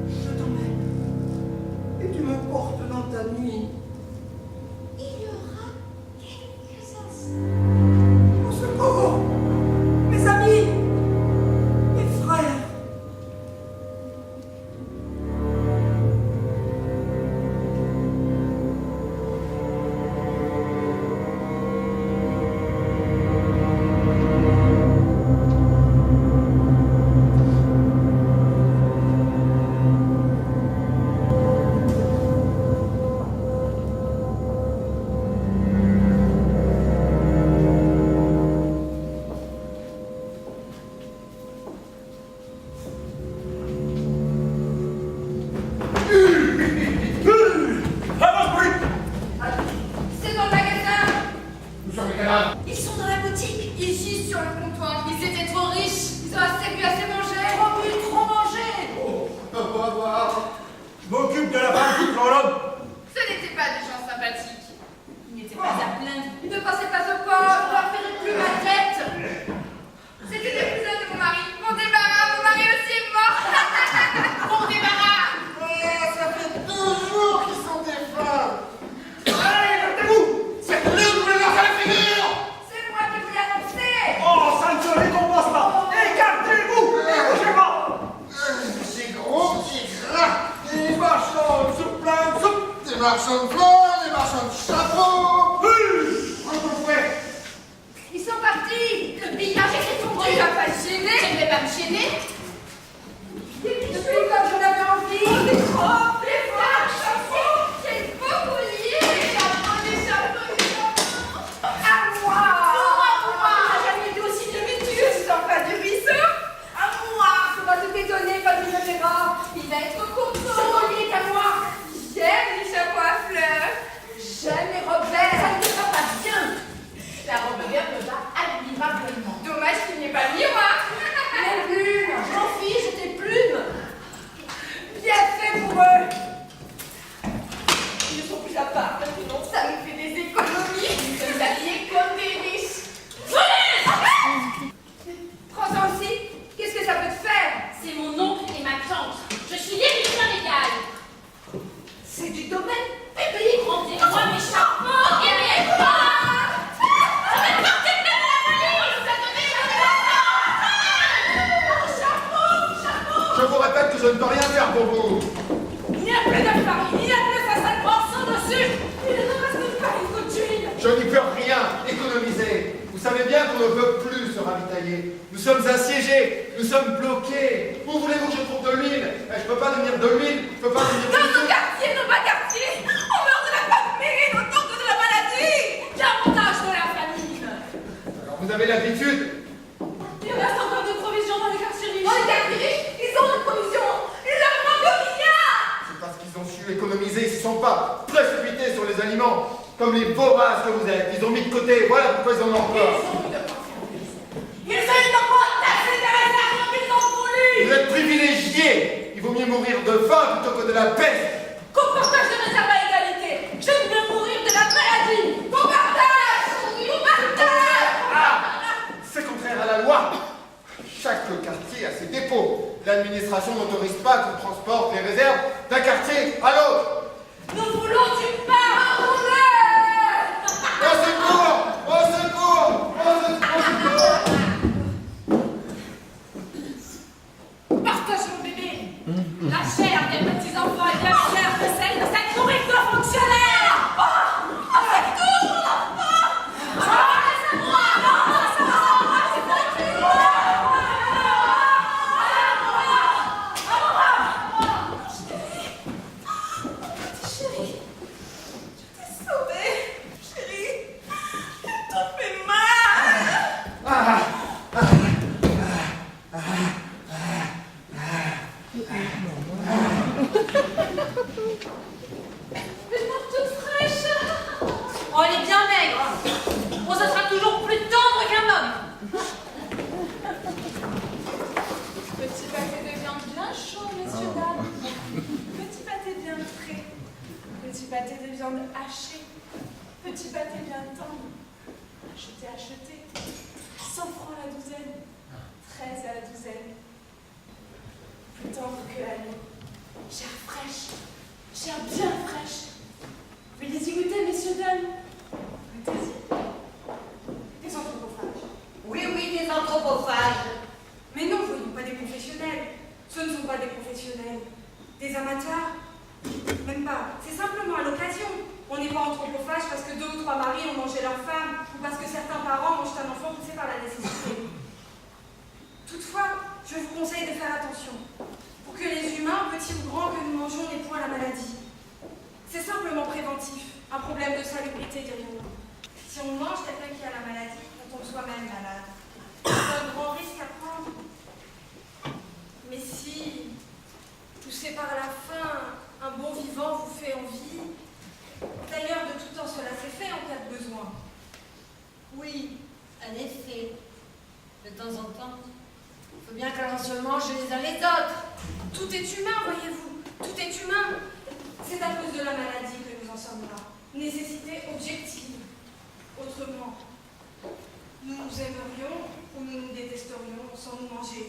Je t'emmène. Et tu me portes dans ta nuit. Il y aura quelques instants. Au secours! Mes amis! Mes frères! C'est dans le magasin. Où sont les cadavres? Ils sont dans la boutique. Ici, sur le comptoir. Ils étaient trop riches. Ils ont assez bu, assez mangé. Trop bu, trop mangé. Oh, au revoir. Je m'occupe de la femme qui prend l'homme. Ce n'étaient pas des gens sympathiques. Il n'était pas à plaindre. Ne passez pas au port. Je dois faire plus ma tête. C'était des cousins de mon mari. Mon débarras, mon mari aussi est mort. Mon débarras. Ça fait 2 jours qu'ils sont défunts. Allez, écartez-vous. C'est lui qui voulait leur faire la figure. C'est moi qui vous l'ai annoncé. Oh, ça ne se récompense pas. Écartez-vous. Bougez-moi. Ces gros petits gras. Des marchands de soupe plein de soupe. Des marchands de fleurs, des marchands de chapeaux. Comment fait? Ils sont partis. Le billard était tombé. Tu vas pas te gêner. Je ne vais pas me gêner. Depuis comme j'en avais envie. Des robes, des fleurs, chapeaux. Quel beau collier. Des chapeaux, des chapeaux, des chapeaux. À moi. Jamais été aussi bien vêtu. Je sens pas du ruisseau. À moi. Faut pas tout étonner quand il me verra. Il va être content. Ce collier est à moi. J'aime les chapeaux à fleurs. J'aime les robes vertes. Ça ne te va pas bien. La robe verte va admirablement. Dommage qu'il n'y ait pas de miroir. Les plumes. répète que je ne peux rien faire pour vous. Il n'y a plus de farine, il n'y a plus de sale morceau de sucre, il ne reste pas une goutte d'huile. Je n'y peux rien économiser. Vous savez bien qu'on ne peut plus se ravitailler. Nous sommes assiégés, nous sommes bloqués. Où voulez-vous que je trouve de l'huile? Je ne peux pas devenir de l'huile, je ne peux pas devenir de Dans l'huile. nos quartiers, nos bas quartiers, on meurt de la famine autant que de la maladie. Davantage de la famine. Alors vous avez l'habitude. Il reste encore des provisions dans les quartiers riches. Dans les quartiers riches, ils ont des provisions. Ils leur manquent de milliards. C'est parce qu'ils ont su économiser, ils ne se sont pas précipités sur les aliments. Comme les voraces que vous êtes. Ils ont mis de côté, voilà pourquoi ils en ont encore. Ils n'ont pas assez de réserves qu'ils ont voulu. Vous êtes privilégiés. Il vaut mieux mourir de faim plutôt que de la peste. Qu'on partage de réserves à égalité. J'aime mieux mourir de la maladie. Qu'on partage. Qu'on partage. Ah, c'est contraire à la loi. Chaque quartier a ses dépôts. L'administration n'autorise pas qu'on transporte les réserves d'un quartier à l'autre. Nous voulons du pain à rouler. Au secours! Au secours! Au secours! Partage mon bébé. La chair des petits enfants est bien chère que celle de cette nourriture fonctionnaire. Avec tout mon enfant. Laissez-moi. Chérie, je t'ai sauvée. Chérie, toutes mes mains. Une morte toute fraîche. Oh, elle est bien maigre. Bon, ça sera toujours plus tendre qu'un homme. Petit pâté de viande bien chaud, messieurs, dames. Petit pâté bien frais. Petit pâté de viande hachée. Petit pâté bien tendre. Acheté. 100 francs la douzaine. 13 à la douzaine. Plus tendre que la nuit. Chair fraîche. Chair bien fraîche. Vous les y goûter, messieurs, dames? Goûtez-y. Des anthropophages. Oui, des anthropophages. Mais non, voyons, pas des professionnels. Ce ne sont pas des professionnels. Des amateurs. Même pas. C'est simplement à l'occasion. On n'est pas anthropophage parce que 2 ou 3 maris ont mangé leur femme ou parce que certains parents mangent un enfant poussé par la nécessité. Toutefois, je vous conseille de faire attention. Pour que les humains, petits ou grands que nous mangeons, n'aient point la maladie. C'est simplement préventif. Un problème de salubrité, dirions-nous. Si on mange quelqu'un qui a la maladie, on tombe soi-même malade. C'est un grand risque à prendre. Mais si, poussé par la faim, un bon vivant vous fait envie. D'ailleurs, de tout temps, cela s'est fait en cas de besoin. Oui, en effet. De temps en temps, il faut bien que l'on se mange les uns les autres. Tout est humain, voyez-vous. Tout est humain. C'est à cause de la maladie que nous en sommes là. Nécessité objective. Autrement, nous nous aimerions ou nous nous détesterions sans nous manger.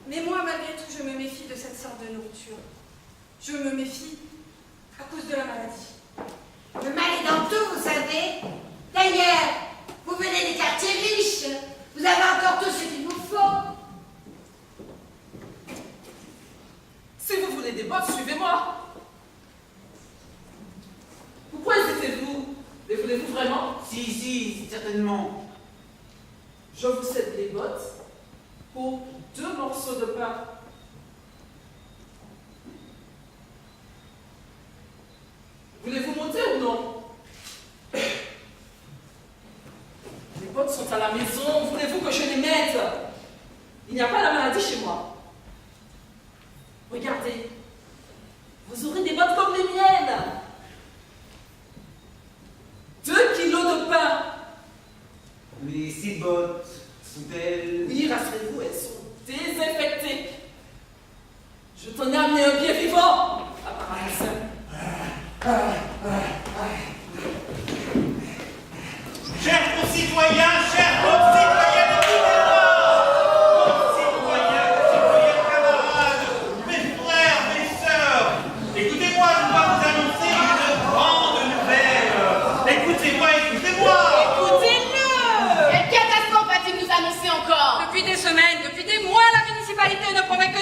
Mais moi, malgré tout, je me méfie de cette sorte de nourriture. Je me méfie à cause de la maladie. Le mal est dans tout, vous savez. D'ailleurs, vous venez des quartiers riches. Vous avez encore tout ce qu'il vous faut. Si vous voulez des bottes, suivez-moi. Pourquoi hésitez-vous? Les voulez-vous vraiment? Si, certainement. Je vous cède les bottes pour 2 morceaux de pain. Voulez-vous monter ou non? Les bottes sont à la maison. Voulez-vous que je les mette? Il n'y a pas la maladie chez moi. Regardez. Vous aurez des bottes comme les miennes. 2 kilos de pain. Mais ces bottes sont-elles... Oui, rassurez-vous, elles sont désinfectées. Je t'en ai amené un pied vivant. Chers concitoyens, chers concitoyennes, écoutez-moi! Concitoyens, camarades, mes frères, mes sœurs, écoutez-moi, je dois vous annoncer une grande nouvelle. Écoutez-moi. Écoutez-le! Quelle catastrophe va-t-il nous annoncer encore? Depuis des semaines, depuis des mois, la municipalité ne promet que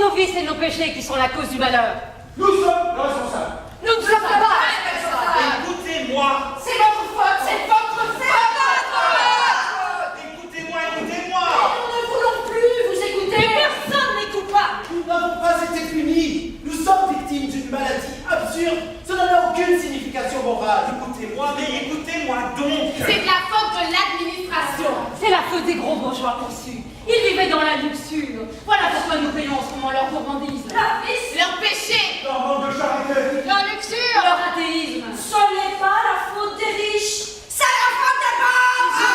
nos vices et nos péchés qui sont la cause du malheur. Nous sommes responsables. Nous ne sommes pas responsables. Écoutez-moi. C'est votre faute, c'est votre faute. Écoutez-moi, écoutez-moi. Nous ne voulons plus vous écouter. Mais personne n'écoute pas. Nous n'avons pas été punis. Nous sommes victimes d'une maladie absurde. Cela n'a aucune signification morale. Écoutez-moi, mais écoutez-moi donc. C'est de la faute de l'administration. C'est la faute des gros bourgeois conçus. Ils vivaient dans la luxure. Voilà pourquoi nous payons en ce moment leur gourmandise. Leur vice, leur péché, Leur manque de charité. leur luxure, Leur athéisme. Ce n'est pas la faute des riches. C'est la faute des pauvres.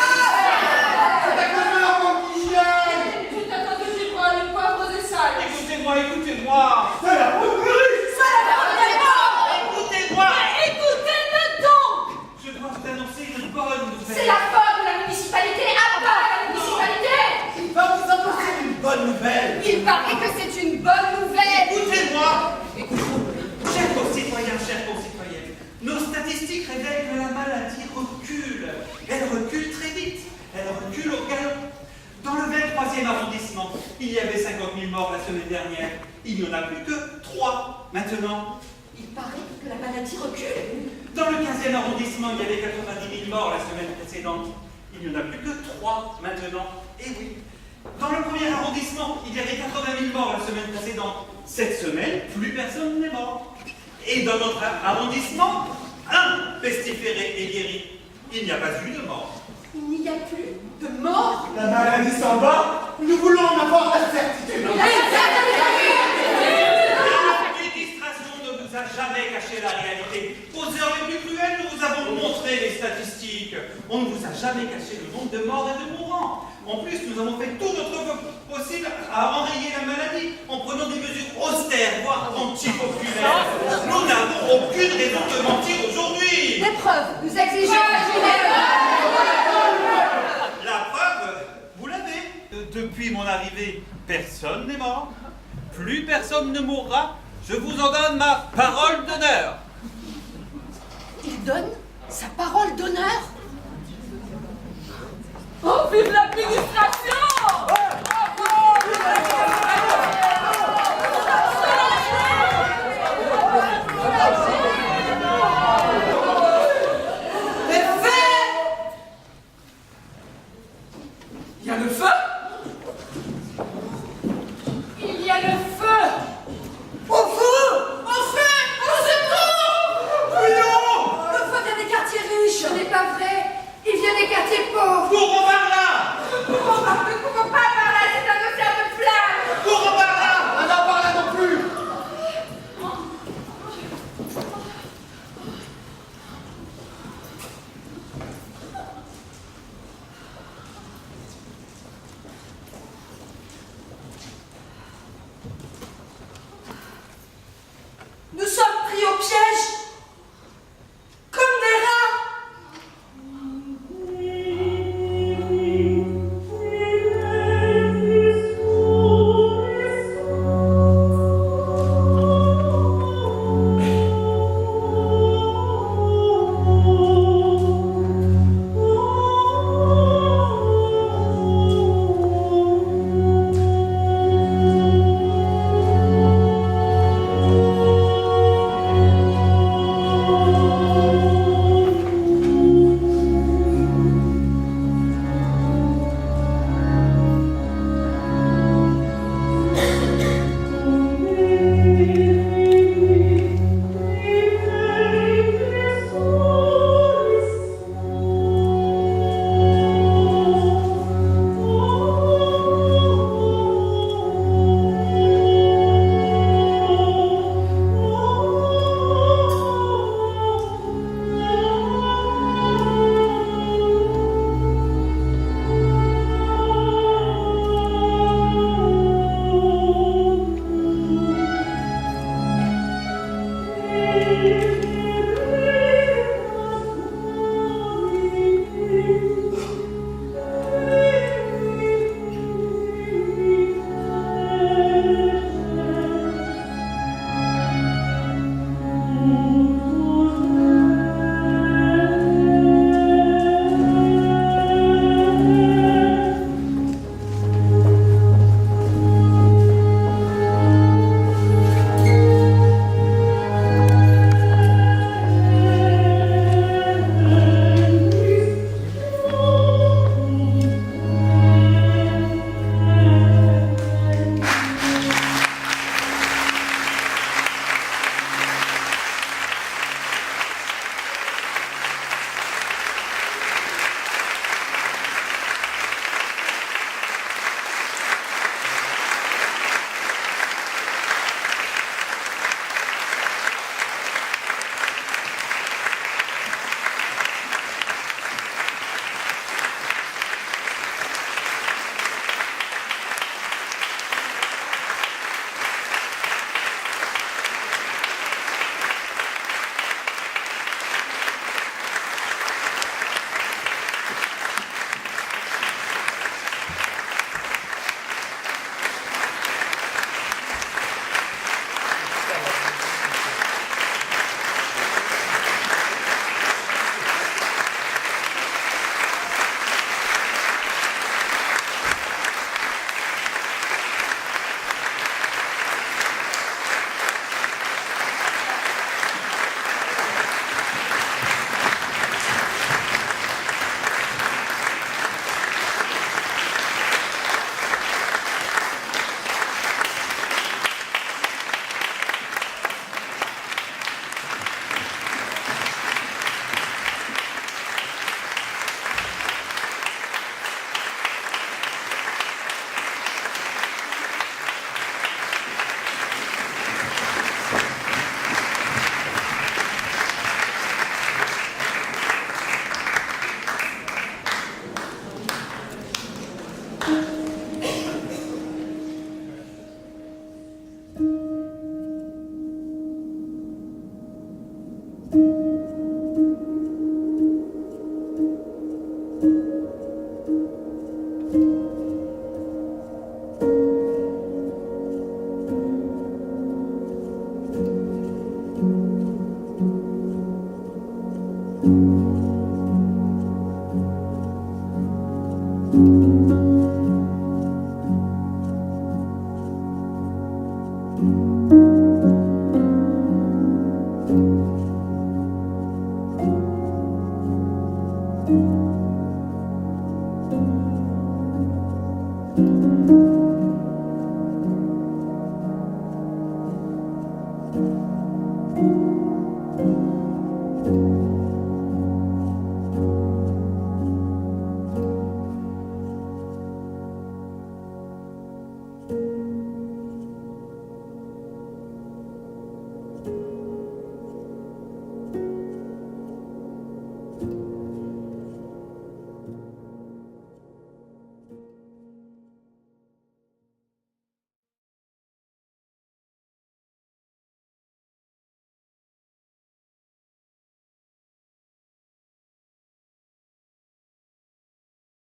C'est à cause de leur manque d'hygiène. c'est à cause du poids, les pauvres et sales. Écoutez-moi, écoutez-moi. C'est la faute des riches. C'est la faute des pauvres. Écoutez-moi. Écoutez-le donc. Je dois vous annoncer une bonne nouvelle. C'est la faute de la municipalité. À part la municipalité. Il va vous annoncer une bonne nouvelle. Il paraît que c'est une bonne nouvelle. Écoutez-moi. Écoutez-moi. Chers concitoyens, chères concitoyennes, nos statistiques révèlent que la maladie recule. Elle recule très vite. Elle recule au galop. Dans le 23e arrondissement, il y avait 50 000 morts la semaine dernière. Il n'y en a plus que 3 maintenant. Il paraît que la maladie recule. Dans le 15e arrondissement, il y avait 90 000 morts la semaine précédente. Il n'y en a plus que 3 maintenant. Et oui. Dans le 1er arrondissement, il y avait 80 000 morts la semaine précédente. Cette semaine, plus personne n'est mort. Et dans notre arrondissement, un pestiféré est guéri. Il n'y a pas eu de mort. Il n'y a plus de mort. La maladie s'en va. Nous voulons en avoir la certitude. L'administration ne vous a jamais caché la réalité. Aux heures les plus cruelles, nous vous avons montré les statistiques. On ne vous a jamais caché le nombre de morts et de mourants. En plus, nous avons fait tout notre possible à enrayer la maladie en prenant des mesures austères, voire antipopulaires. Nous n'avons aucune raison de mentir aujourd'hui. Des preuves. Nous exigeons La preuve, vous l'avez. Depuis mon arrivée, personne n'est mort. Plus personne ne mourra. Je vous en donne ma parole d'honneur. Il donne sa parole d'honneur. Oh, vive l'administration. Il y a le feu. Il y a le feu. Au feu. Au feu. Au secours. Oui, non. Le feu vient des quartiers riches. Ce n'est pas vrai. Thank you.